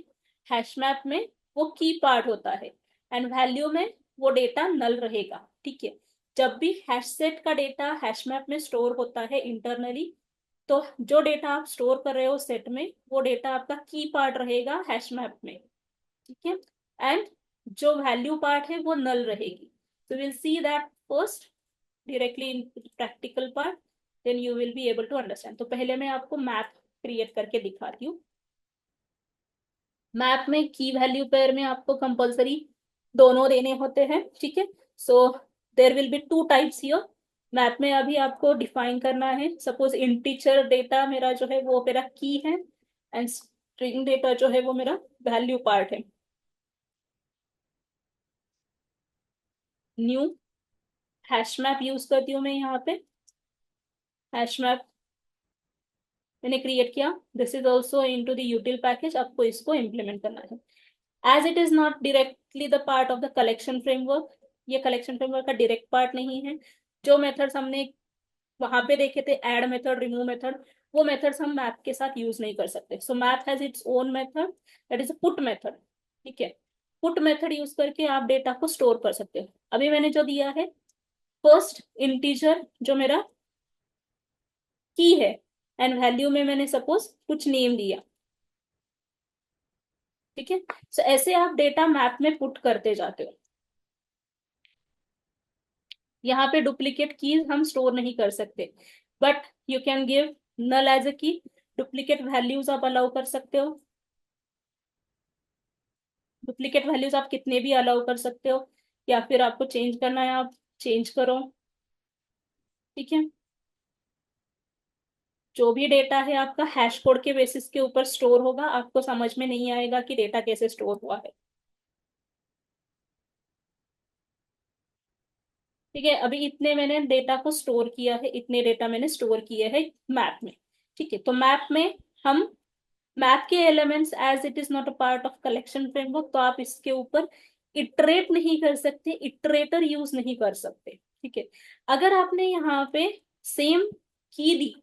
हैश मैप में वो की पार्ट होता है, एंड वैल्यू में वो डेटा नल रहेगा। ठीक है, जब भी हैश सेट का डेटा हैश मैप में स्टोर होता है इंटरनली, तो जो डेटा आप स्टोर कर रहे हो सेट में वो डेटा आपका की पार्ट रहेगा हैश मैप में। ठीक है, एंड जो वैल्यू पार्ट है वो नल रहेगी। So will see that first directly in practical part, then you will be able to understand। तो पहले मैं आपको मैप क्रिएट करके दिखाती हूँ। मैप में की वैल्यू पेयर में आपको कंपलसरी दोनों देने होते हैं। ठीक है, so there will be two types here. Map में अभी आपको डिफाइन करना है, सपोज इंटीजर डेटा मेरा जो है वो मेरा की है, एंड स्ट्रिंग डेटा जो है वो मेरा वैल्यू पार्ट है। न्यू हैश मैप यूज करती हूँ मैं यहाँ पे। हैश मैप मैंने क्रिएट किया, this is also into the util package, आपको इसको इम्प्लीमेंट करना है। As it is not directly the part of the collection framework, ये कलेक्शन फ्रेमवर्क का डायरेक्ट पार्ट नहीं है। जो मेथड्स हमने वहां पे देखे थे, ऐड मेथड, रिमूव मेथड, वो मेथड्स हम मैप के साथ यूज नहीं कर सकते। So map has its own method, that is a put method. ठीक है, पुट मेथड यूज करके आप डेटा को स्टोर कर सकते हो। अभी मैंने जो दिया है फर्स्ट इंटीजर जो मेरा की है, एंड वैल्यू में मैंने सपोज कुछ नेम दिया। ठीक है, सो ऐसे आप डेटा मैप में पुट करते जाते हो। यहाँ पे डुप्लीकेट कीज हम स्टोर नहीं कर सकते, but you can give null as a key. Duplicate values आप अलाउ कर सकते हो। डुप्लीकेट वैल्यूज आप कितने भी अलाउ कर सकते हो, या फिर आपको चेंज करना है आप चेंज करो। ठीक है, जो भी डेटा है आपका हैश कोड के बेसिस के ऊपर स्टोर होगा, आपको समझ में नहीं आएगा कि डेटा कैसे स्टोर हुआ है। ठीक है, अभी इतने मैंने डेटा को स्टोर किया है, इतने डेटा मैंने स्टोर किए हैं मैप में। ठीक है, तो मैप में हम मैप के elements, as it is not a part of collection framework, तो आप इसके ऊपर इटरेट नहीं कर सकते, इटरेटर यूज नहीं कर सकते, ठीक है। अगर आपने यहाँ पे सेम की दी,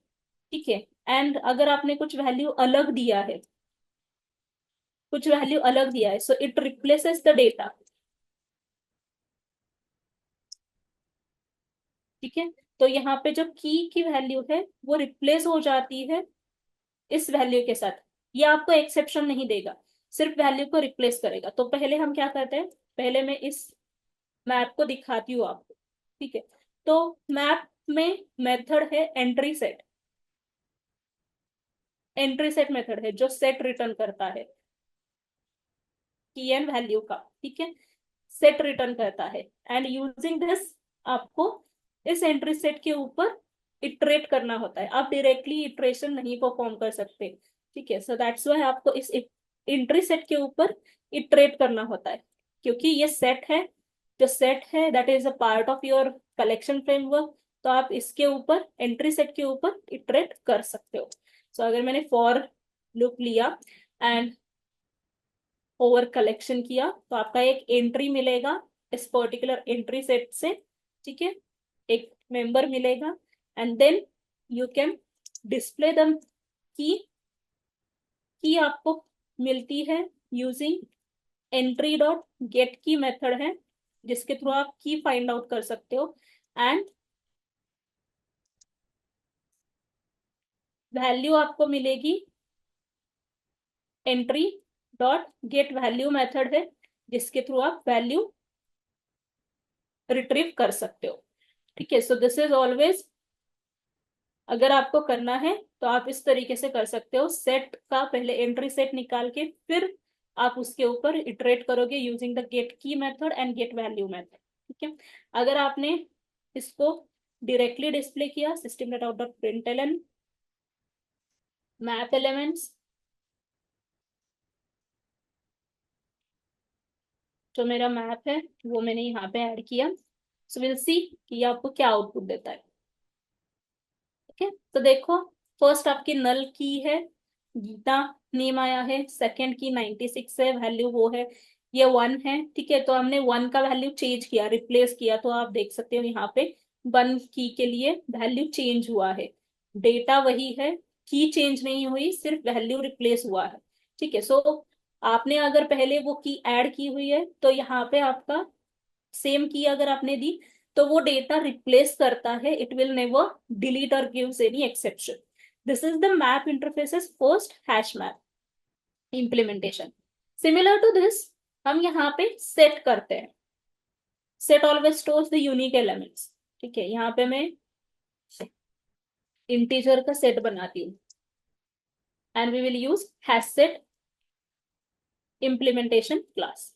ठीक है, एंड अगर आपने कुछ वैल्यू अलग दिया है, कुछ वैल्यू अलग दिया है, so it replaces the data, ठीक है। तो यहाँ पे जो की वैल्यू है वो रिप्लेस हो जाती है इस वैल्यू के साथ। ये आपको एक्सेप्शन नहीं देगा, सिर्फ वैल्यू को रिप्लेस करेगा। तो पहले हम क्या करते हैं, पहले मैं इस मैप को दिखाती हूँ आपको, ठीक है। तो मैप में मेथड है entry set, entry set method है जो सेट रिटर्न करता है की एंड वैल्यू का, ठीक है, सेट रिटर्न करता है। एंड यूजिंग दिस आपको इस एंट्री सेट के ऊपर इटरेट करना होता है, आप डायरेक्टली इटरेशन नहीं परफॉर्म कर सकते, ठीक है। सो दैट्स वाई आपको इस एंट्री सेट के ऊपर इटरेट करना होता है, क्योंकि ये सेट है, जो सेट है that is a part of your collection framework. तो आप इसके ऊपर एंट्री सेट के ऊपर इटरेट कर सकते हो। सो अगर मैंने फॉर लूप लिया एंड ओवर कलेक्शन किया, तो आपका एक एंट्री मिलेगा इस पर्टिकुलर एंट्री सेट से, ठीक है, एक मेंबर मिलेगा। And then you can display the key आपको मिलती है using entry dot get key method है, जिसके थ्रू आप की फाइंड आउट कर सकते हो। एंड वैल्यू आपको मिलेगी entry dot get value method है, जिसके थ्रू आप वैल्यू रिट्रीव कर सकते हो, ठीक है। सो दिस इज ऑलवेज, अगर आपको करना है तो आप इस तरीके से कर सकते हो, सेट का पहले एंट्री सेट निकाल के फिर आप उसके ऊपर इटरेट करोगे using the gate key method and get value method, ठीक है। अगर आपने इसको डायरेक्टली डिस्प्ले किया, system dot out dot println map elements, जो मेरा मैप है वो मैंने यहाँ पे ऐड किया। सो विल सी कि ये आपको क्या आउटपुट देता है, ठीक है। तो देखो, फर्स्ट आपकी नल की है, गीता नेम आया है, सेकंड की 96 है, वैल्यू वो है, ये 1 है, ठीक है। तो हमने 1 का वैल्यू चेंज किया, रिप्लेस किया, तो आप देख सकते हो यहाँ पे 1 की के लिए वैल्यू चेंज हुआ है, डेटा वही है, की चेंज नहीं हुई, सिर्फ वैल्यू रिप्लेस हुआ है, ठीक है। सो आपने अगर पहले वो की ऐड की हुई है, तो यहाँ पे आपका सेम की अगर आपने दी, तो वो डेटा रिप्लेस करता है, इट विल नेवर डिलीट और gives any exception. This is the map interfaces first hash map implementation. Similar to this हम यहाँ पे सेट करते हैं, set always stores the unique elements, ठीक है। यहाँ पे मैं इंटीजर का सेट बनाती हूँ and we will use hash set implementation class,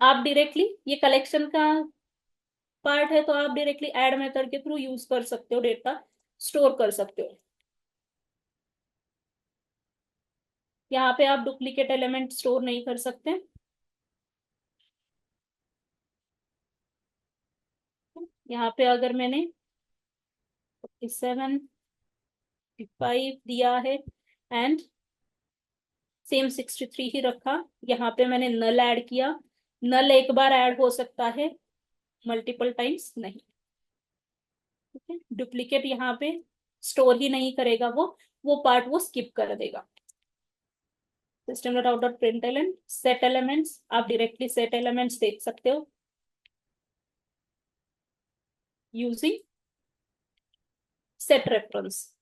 आप डायरेक्टली ये कलेक्शन का पार्ट है, तो आप डायरेक्टली ऐड मेथड के थ्रू यूज कर सकते हो, डेटा स्टोर कर सकते हो। यहाँ पे आप डुप्लीकेट एलिमेंट स्टोर नहीं कर सकते। यहाँ पे अगर मैंने 7 5 दिया है एंड सेम 63 ही रखा, यहाँ पे मैंने नल ऐड किया, नल एक बार ऐड हो सकता है, मल्टीपल टाइम्स नहीं, ठीक है। डुप्लीकेट यहाँ पे स्टोर ही नहीं करेगा, वो पार्ट वो स्किप कर देगा। System dot out dot println set elements, आप डायरेक्टली सेट एलिमेंट्स देख सकते हो यूजिंग सेट रेफरेंस,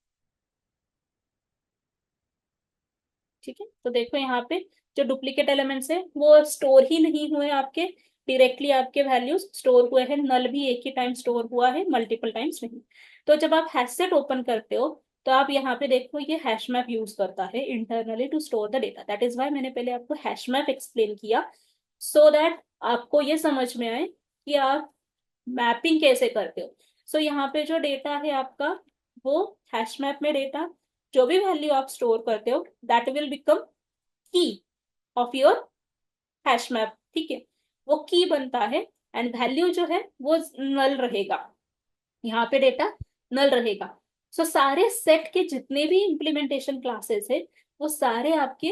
ठीक है। तो देखो यहाँ पे जो डुप्लीकेट एलिमेंट्स है वो स्टोर ही नहीं हुए आपके, डायरेक्टली आपके वैल्यूज स्टोर हुए हैं, नल भी एक ही टाइम स्टोर हुआ है, मल्टीपल टाइम्स नहीं। तो जब आप हैश सेट ओपन करते हो, तो आप यहाँ पे देखो ये हैश मैप यूज करता है internally to store the data, that is why मैंने पहले आपको हैश मैप एक्सप्लेन किया, सो दैट आपको ये समझ में आए कि आप मैपिंग कैसे करते हो। सो यहाँ पे जो डेटा है आपका, वो हैश मैप में डेटा, जो भी वैल्यू आप स्टोर करते हो दैट विल बिकम की ऑफ योर हैश मैप, ठीक है, वो की बनता है। एंड वैल्यू जो है वो नल रहेगा, यहाँ पे डेटा नल रहेगा। सो सारे सेट के जितने भी इंप्लीमेंटेशन क्लासेस है, वो सारे आपके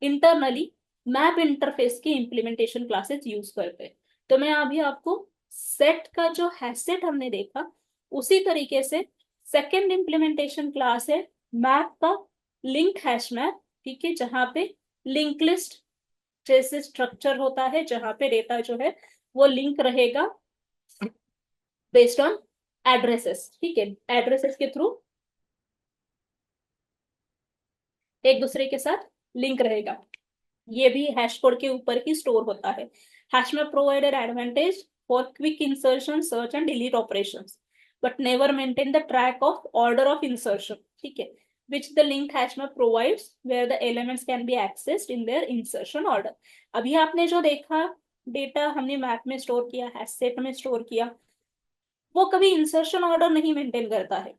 इंटरनली मैप इंटरफेस की इम्प्लीमेंटेशन क्लासेस यूज करते हैं। तो मैं अभी आपको सेट का जो हैशसेट हमने देखा, उसी तरीके से सेकेंड इम्प्लीमेंटेशन क्लास है मैप का लिंक हैश मैप। ठीक है, जहां पे लिंक लिस्ट जैसे स्ट्रक्चर होता है, जहां पे डेटा जो है वो लिंक रहेगा बेस्ड ऑन एड्रेसेस। ठीक है, एड्रेसेस के थ्रू एक दूसरे के साथ लिंक रहेगा। ये भी हैश कोड के ऊपर ही स्टोर होता है। हैश में provided advantage for quick insertion, search and delete operations, but never maintain the track of order of insertion. ठीक है, which the link hash map provides where the elements can be accessed in their insertion order। अभी आपने जो देखा data हमने map में store किया, hash set में स्टोर किया, वो कभी इंसर्शन ऑर्डर नहीं मेंटेन करता है,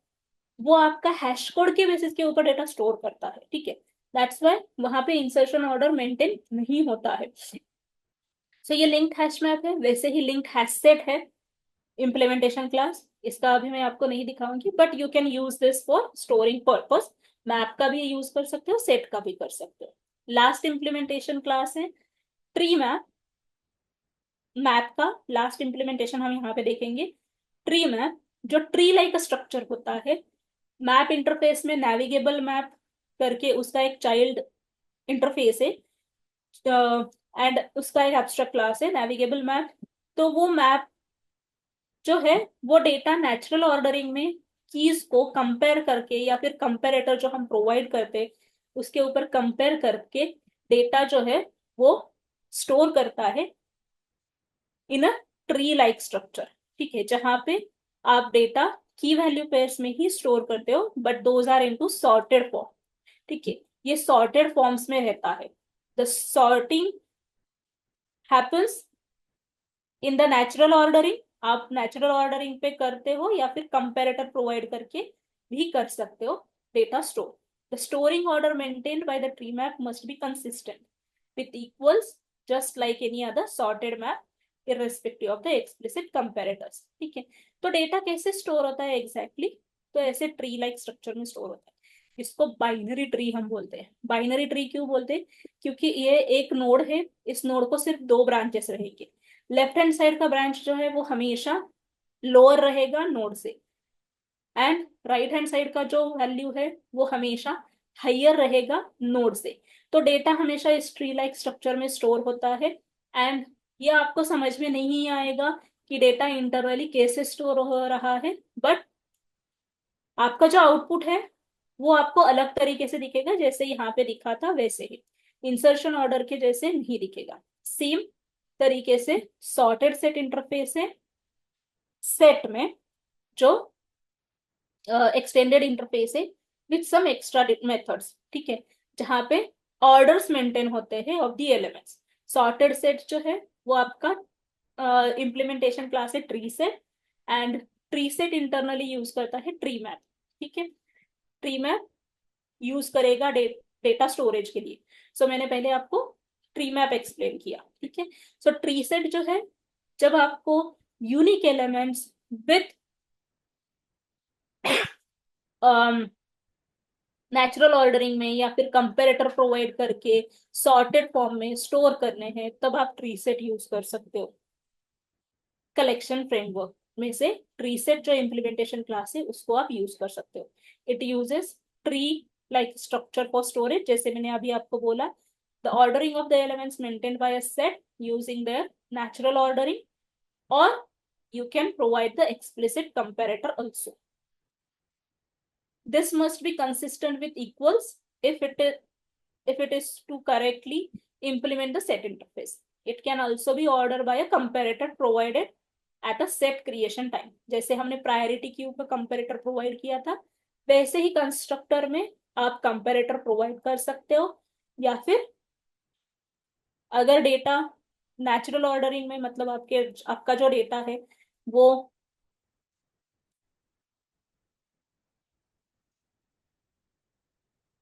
वो आपका हैश कोड के बेसिस के ऊपर डेटा स्टोर करता है। ठीक है, दैट्स वाई वहां पे इंसर्शन ऑर्डर मेंटेन नहीं होता है। सो ये लिंक हैश मैप है, वैसे ही लिंक हैश सेट है इम्प्लीमेंटेशन क्लास। इसका अभी मैं आपको नहीं दिखाऊंगी, but you can use this for storing purpose. Map का भी यूज कर सकते हो, सेट का भी कर सकते हो। लास्ट इम्प्लीमेंटेशन क्लास है ट्री मैप। मैप का लास्ट इम्प्लीमेंटेशन हम यहाँ पे देखेंगे ट्री मैप, जो ट्री लाइक स्ट्रक्चर होता है। मैप इंटरफेस में नेविगेबल मैप करके उसका एक चाइल्ड इंटरफेस है, एंड उसका एक एब्स्ट्रैक्ट क्लास है नेविगेबल मैप। तो वो मैप जो है वो डेटा नेचुरल ऑर्डरिंग में कीज को कंपेयर करके, या फिर कंपेरेटर जो हम प्रोवाइड करते उसके ऊपर कंपेयर करके डेटा जो है वो स्टोर करता है इन अ ट्री लाइक स्ट्रक्चर। ठीक है, जहां पे आप डेटा की वैल्यू पेयर्स में ही स्टोर करते हो, but those are into sorted form. ठीक है, ये सॉर्टेड फॉर्म्स में रहता है। The sorting happens in the natural ordering. आप नेचुरल ऑर्डरिंग पे करते हो या फिर कंपेरेटर प्रोवाइड करके भी कर सकते हो data store. The storing order maintained by the tree map must be consistent with equals, just like any other sorted map irrespective of the explicit comparators। ठीक है, तो डेटा कैसे स्टोर होता है एग्जैक्टली तो ऐसे ट्री लाइक स्ट्रक्चर में store होता है। इसको बाइनरी ट्री हम बोलते हैं। बाइनरी ट्री क्यों बोलते हैं? क्योंकि ये एक नोड है, इस नोड को सिर्फ दो ब्रांचेस रहेंगे। लेफ्ट हैंड साइड का ब्रांच जो है वो हमेशा लोअर रहेगा नोड से, एंड राइट हैंड साइड का जो वैल्यू है वो हमेशा हाइयर रहेगा नोड से। तो डेटा हमेशा इस ट्री लाइक स्ट्रक्चर में स्टोर होता है। एंड ये आपको समझ में नहीं आएगा कि डेटा इंटरनली कैसे स्टोर हो रहा है, बट आपका जो आउटपुट है वो आपको अलग तरीके से दिखेगा, जैसे यहाँ पे दिखा था वैसे ही। इंसर्शन ऑर्डर के जैसे नहीं दिखेगा। सेम तरीके से सॉर्टेड सेट इंटरफेस है सेट में, जो एक्सटेंडेड इंटरफेस है विथ सम एक्स्ट्रा मेथड्स। ठीक है, जहां पे ऑर्डर्स मेंटेन होते हैं of the elements. Sorted set जो है वो आपका इम्प्लीमेंटेशन क्लास है tree set, and tree set internally use करता है ट्री मैप। ठीक है, ट्री मैप यूज करेगा डेटा स्टोरेज के लिए। सो मैंने पहले आपको ट्री मैप एक्सप्लेन किया। ठीक है, सो ट्री सेट जो है जब आपको unique elements with natural ordering में या फिर कंपेरेटर प्रोवाइड करके सॉर्टेड फॉर्म में स्टोर करने हैं, तब आप ट्री सेट यूज कर सकते हो। कलेक्शन फ्रेमवर्क में से ट्री सेट जो इम्प्लीमेंटेशन क्लास है उसको आप यूज कर सकते हो। It uses tree like structure for storage, जैसे मैंने अभी आपको बोला। The ordering of the elements maintained by a set using their natural ordering, और you can provide the explicit comparator also. This must be consistent with equals if it is to correctly implement the set interface. It can also be ordered by a comparator provided at a set creation time। जैसे हमने priority queue पे comparator provide किया था, वैसे ही constructor में आप comparator provide कर सकते हो। या फिर अगर डेटा नेचुरल ऑर्डरिंग में, मतलब आपका जो डेटा है वो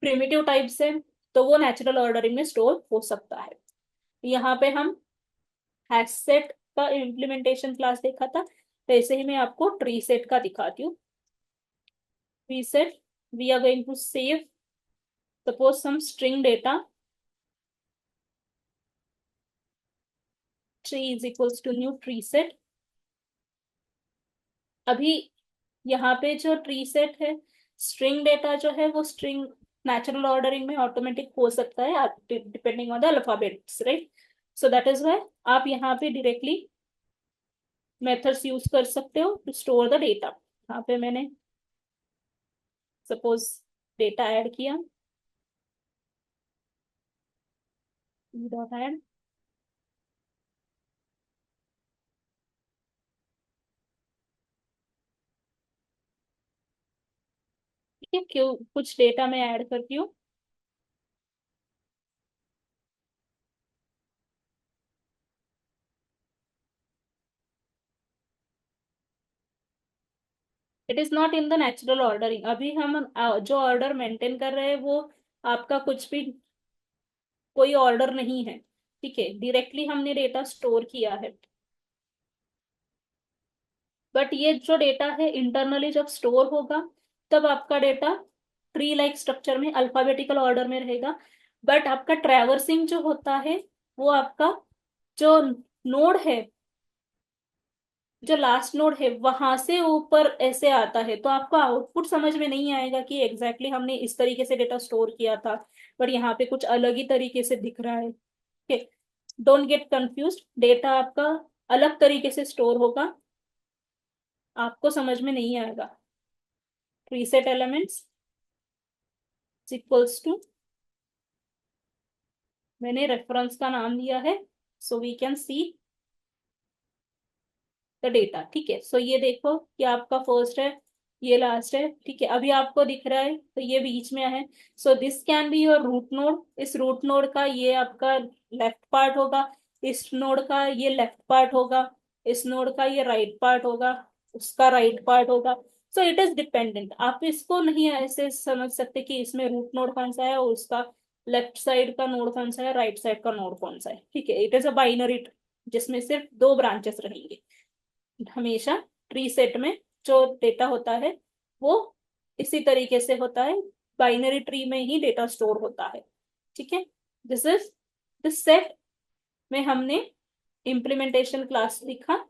प्रिमिटिव टाइप से, तो वो नेचुरल ऑर्डरिंग में स्टोर हो सकता है। यहाँ पे हम हैश सेट का इम्प्लीमेंटेशन क्लास देखा था, वैसे ही मैं आपको ट्री सेट का दिखाती हूँ। Tree set, we are going to save suppose some string data tree is equals to new tree set. अभी यहाँ पे जो ट्री सेट है, स्ट्रिंग डेटा जो है वो स्ट्रिंग नेचुरल ऑर्डरिंग में ऑटोमेटिक हो सकता है depending on the alphabets, right. So that is why आप यहाँ पे डायरेक्टली मेथड्स यूज कर सकते हो टू स्टोर द डेटा। यहाँ पे मैंने सपोज डेटा ऐड किया, डॉट ऐड, ठीक है, क्यों कुछ डेटा मैं ऐड करती हूँ। It is not in the natural ordering. अभी हम जो ऑर्डर मेंटेन कर रहे हैं वो आपका कुछ भी कोई ऑर्डर नहीं है, ठीक है, डायरेक्टली हमने डेटा स्टोर किया है। बट ये जो डेटा है इंटरनली जब स्टोर होगा तब आपका डेटा ट्री लाइक स्ट्रक्चर में अल्फाबेटिकल ऑर्डर में रहेगा। बट आपका ट्रैवर्सिंग जो होता है वो आपका जो नोड है, जो लास्ट नोड है वहां से ऊपर ऐसे आता है, तो आपको आउटपुट समझ में नहीं आएगा कि एग्जैक्टली हमने इस तरीके से डेटा स्टोर किया था, बट यहाँ पे कुछ अलग ही तरीके से दिख रहा है। Okay, don't get confuse, data आपका अलग तरीके से स्टोर होगा, आपको समझ में नहीं आएगा। प्रीसेट एलिमेंट्स इक्वल्स टू, मैंने रेफरेंस का नाम दिया है, so we can see the data, ठीक है। सो ये देखो कि आपका फर्स्ट है, ये लास्ट है, ठीक है, अभी आपको दिख रहा है तो ये बीच में है। So this can be your root node, इस रूट नोड का ये आपका लेफ्ट पार्ट होगा, इस नोड का ये लेफ्ट पार्ट होगा, इस नोड का ये राइट पार्ट होगा, उसका राइट पार्ट होगा। सो इट इज डिपेंडेंट, आप इसको नहीं ऐसे समझ सकते कि इसमें रूट नोड कौन सा है और उसका लेफ्ट साइड का नोड कौन सा है, राइट साइड का नोड कौन सा है, ठीक है। इट इज अ बाइनरी जिसमें सिर्फ दो ब्रांचेस रहेंगे। हमेशा ट्री सेट में जो डेटा होता है वो इसी तरीके से होता है, बाइनरी ट्री में ही डेटा स्टोर होता है, ठीक है। दिस इज दिस सेट में हमने इम्प्लीमेंटेशन क्लास लिखा,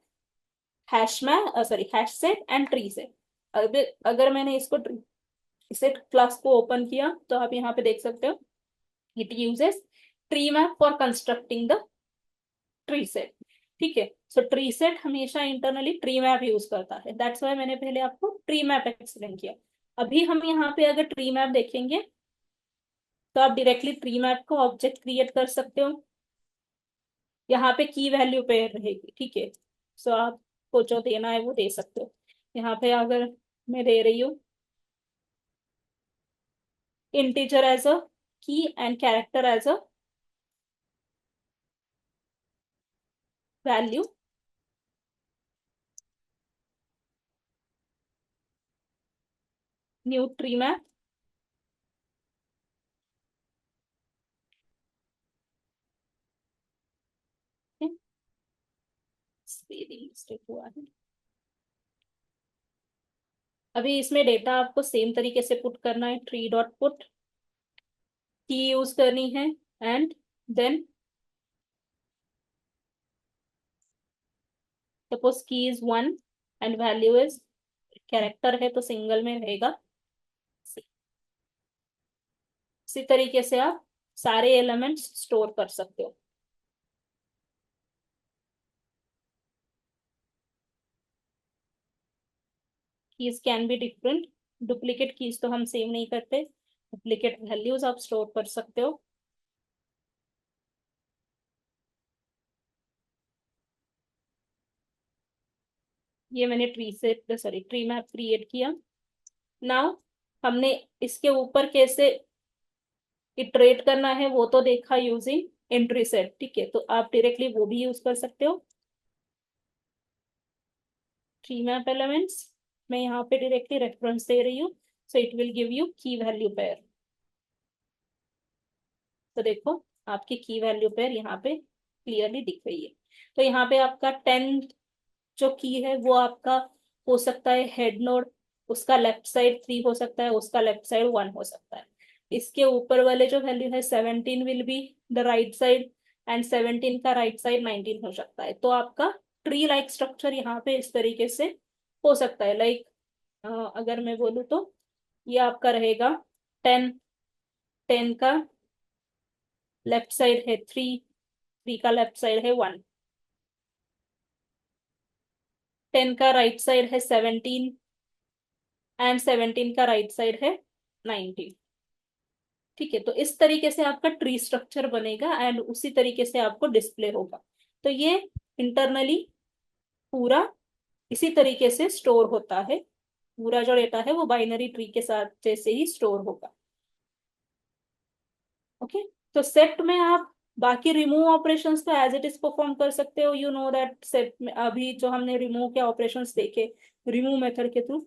हैश में sorry hash set and tree set. अगर मैंने इसको ट्री सेट क्लास को ओपन किया तो आप यहाँ पे देख सकते हो, it uses tree map for constructing the tree set, ठीक है। सो ट्री सेट हमेशा इंटरनली ट्री मैप यूज करता है, दैट्स वाई मैंने पहले आपको ट्री मैप एक्सप्लेन किया। अभी हम यहाँ पे अगर ट्री मैप देखेंगे तो आप डायरेक्टली ट्री मैप को ऑब्जेक्ट क्रिएट कर सकते हो, यहाँ पे की वैल्यू पेयर रहेगी, ठीक है। सो आपको जो देना है वो दे सकते हो। यहाँ पे अगर मैं दे रही हूँ integer as a key and character as a value, new tree map, spelling mistake हुआ है। अभी इसमें डेटा आपको सेम तरीके से पुट करना है, ट्री डॉट पुट, की यूज करनी है एंड देन सपोज की is 1 and value is, character है तो सिंगल में रहेगा। इसी तरीके से आप सारे एलिमेंट्स स्टोर कर सकते हो। Keys can be different, duplicate keys तो हम सेव नहीं करते, डुप्लीकेट वैल्यूज आप स्टोर कर सकते हो। ये मैंने ट्री से सॉरी ट्री मैप क्रिएट किया। नाउ हमने इसके ऊपर कैसे इटरेट करना है वो तो देखा यूजिंग एंट्री सेट, ठीक है, तो आप डायरेक्टली वो भी यूज कर सकते हो। ट्री मैप एलिमेंट्स, मैं यहाँ पे डायरेक्टली रेफरेंस दे रही हूँ, so it will give you की वैल्यू पेयर। तो देखो आपकी की वैल्यू पेयर यहाँ पे क्लियरली दिख रही है। तो यहाँ पे आपका 10 जो की है वो आपका हो सकता है हेड नोड, उसका लेफ्ट साइड 3 हो सकता है, उसका लेफ्ट साइड 1 हो सकता है। इसके ऊपर वाले जो वैल्यू है 17 will be the right side, and 17 का राइट साइड 19 हो सकता है। तो आपका ट्री लाइक स्ट्रक्चर यहाँ पे इस तरीके से हो सकता है। लाइक अगर मैं बोलूँ तो ये आपका रहेगा 10, 10 का लेफ्ट साइड है 3, 3 का लेफ्ट साइड है 1, 10 का राइट साइड है 17 एंड 17 का राइट साइड है 19। ठीक है, तो इस तरीके से आपका ट्री स्ट्रक्चर बनेगा एंड उसी तरीके से आपको डिस्प्ले होगा। तो ये इंटरनली पूरा इसी तरीके से स्टोर होता है। पूरा जो डेटा है वो बाइनरी ट्री के साथ जैसे ही स्टोर होगा। ओके, तो सेट में आप बाकी रिमूव ऑपरेशंस तो एज इट इज परफॉर्म कर सकते हो। यू नो दैट सेट में अभी जो हमने रिमूव के ऑपरेशंस देखे रिमूव मेथड के थ्रू,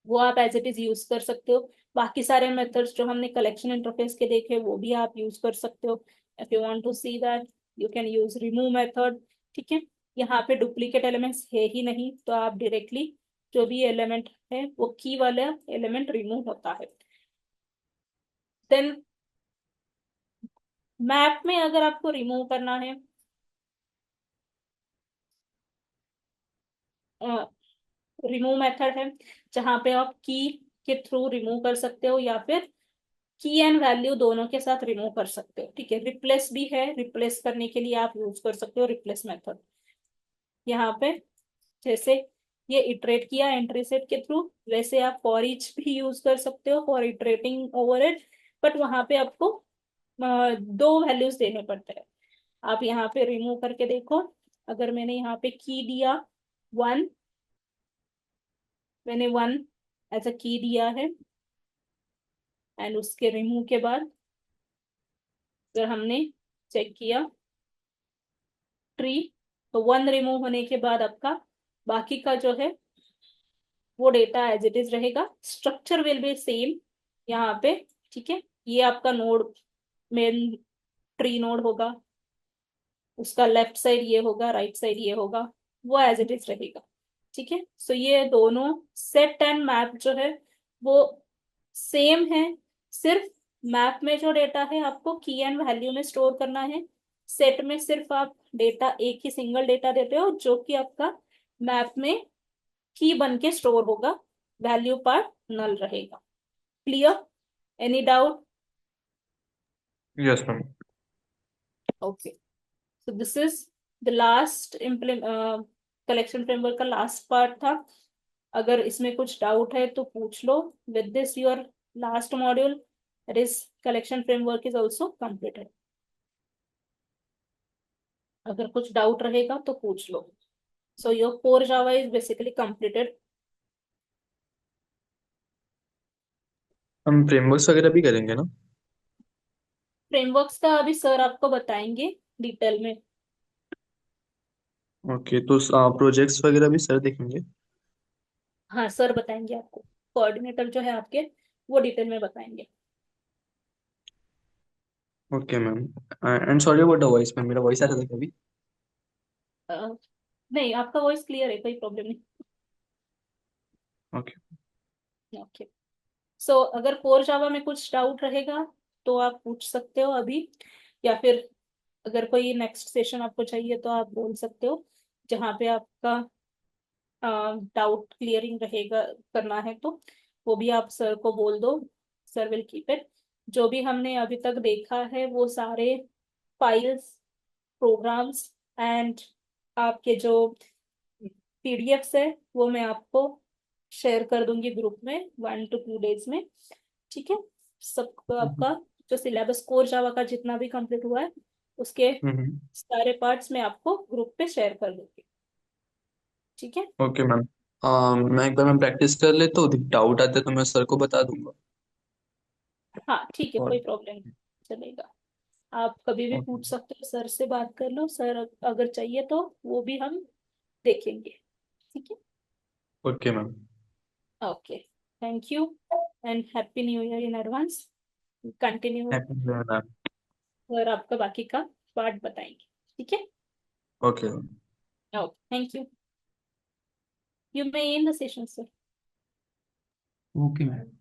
वो आप एज इट इज यूज कर सकते हो। बाकी सारे मेथड्स जो हमने कलेक्शन इंटरफेस के देखे वो भी आप यूज कर सकते हो। If you want to see that you can use remove method. ठीक है, यहाँ पे डुप्लीकेट एलिमेंट्स है ही नहीं, तो आप डायरेक्टली जो भी एलिमेंट है वो की वाला एलिमेंट रिमूव होता है। देन मैप में अगर आपको रिमूव करना है, रिमूव मेथड है जहाँ पे आप की के थ्रू रिमूव कर सकते हो या फिर की एंड वैल्यू दोनों के साथ रिमूव कर सकते हो। ठीक है, रिप्लेस भी है, रिप्लेस करने के लिए आप यूज कर सकते हो रिप्लेस मेथड। यहाँ पे जैसे ये इटरेट किया एंट्री सेट के थ्रू, वैसे आप फॉर ईच भी यूज कर सकते हो for iterating over it. But वहां पे आपको दो वैल्यूज देने पड़ते हैं। आप यहाँ पे रिमूव करके देखो, अगर मैंने यहाँ पे की दिया 1, मैंने 1 एज अ की दिया है एंड उसके रिमूव के बाद अगर हमने चेक किया ट्री, तो 1 रिमूव होने के बाद आपका बाकी का जो है वो डेटा एज इट इज रहेगा। स्ट्रक्चर विल बी सेम यहाँ पे। ठीक है, ये आपका नोड मेन ट्री नोड होगा, उसका लेफ्ट साइड ये होगा, राइट साइड ये होगा, वो एज इट इज रहेगा। ठीक है, सो ये दोनों सेट एंड मैप जो है वो सेम है। सिर्फ मैप में जो डेटा है आपको की एंड वैल्यू में स्टोर करना है। सेट में सिर्फ आप डेटा एक ही सिंगल डेटा देते हो जो कि आपका मैप में की बन के स्टोर होगा, वैल्यू पार्ट नल रहेगा। Clear? Any doubt? Yes ma'am. Okay, so this is the last collection framework का लास्ट पार्ट था। अगर इसमें कुछ डाउट है तो पूछ लो। With this your last module that is collection framework is also completed. अगर कुछ डाउट रहेगा तो पूछ लो। So your core Java is basically completed. हम फ्रेमवर्क्स वगैरह भी करेंगे ना? फ्रेमवर्क्स का अभी सर आपको बताएंगे डिटेल में। ओके, तो प्रोजेक्ट्स वगैरह भी सर देखेंगे? हाँ, सर बताएंगे आपको। कोऑर्डिनेटर जो है आपके वो डिटेल में बताएंगे। Okay ma'am. And sorry about the voice ma'am, मेरा वॉइस आ रहा था कभी? अ, नहीं, आपका वॉइस क्लियर है, कोई प्रॉब्लम नहीं। ओके। ओके, सो अगर कोर जावा में कुछ डाउट रहेगा तो आप पूछ सकते हो अभी, या फिर अगर कोई नेक्स्ट सेशन आपको चाहिए तो आप बोल सकते हो जहाँ पे आपका डाउट क्लियरिंग रहेगा करना है तो वो भी आप सर को बोल दो। Sir will keep it. जो भी हमने अभी तक देखा है वो सारे फाइल्स, प्रोग्राम्स एंड आपके जो पीडीएफ्स है वो मैं आपको शेयर कर दूंगी ग्रुप में 1 to 2 डेज में। ठीक है, सब आपका जो सिलेबस कोर जावा का जितना भी कंप्लीट हुआ है उसके हम्म। सारे पार्ट्स मैं आपको ग्रुप पे शेयर कर दूंगी। ठीक है, ओके मैम। मैं एक बार मैं प्रैक्टिस कर लेता हूँ, डाउट आता है तो मैं सर को बता दूंगा। हाँ ठीक है, और कोई प्रॉब्लम नहीं, चलेगा। आप कभी भी ओके। पूछ सकते हो, सर से बात कर लो। सर अगर चाहिए तो वो भी हम देखेंगे। ठीक है, okay ma'am. Okay, thank you and happy new year in advance. Continue happy new year ma'am. और आपका बाकी का पार्ट बताएंगे। ठीक है, okay. Okay, thank you. You may and the session sir. Okay ma'am.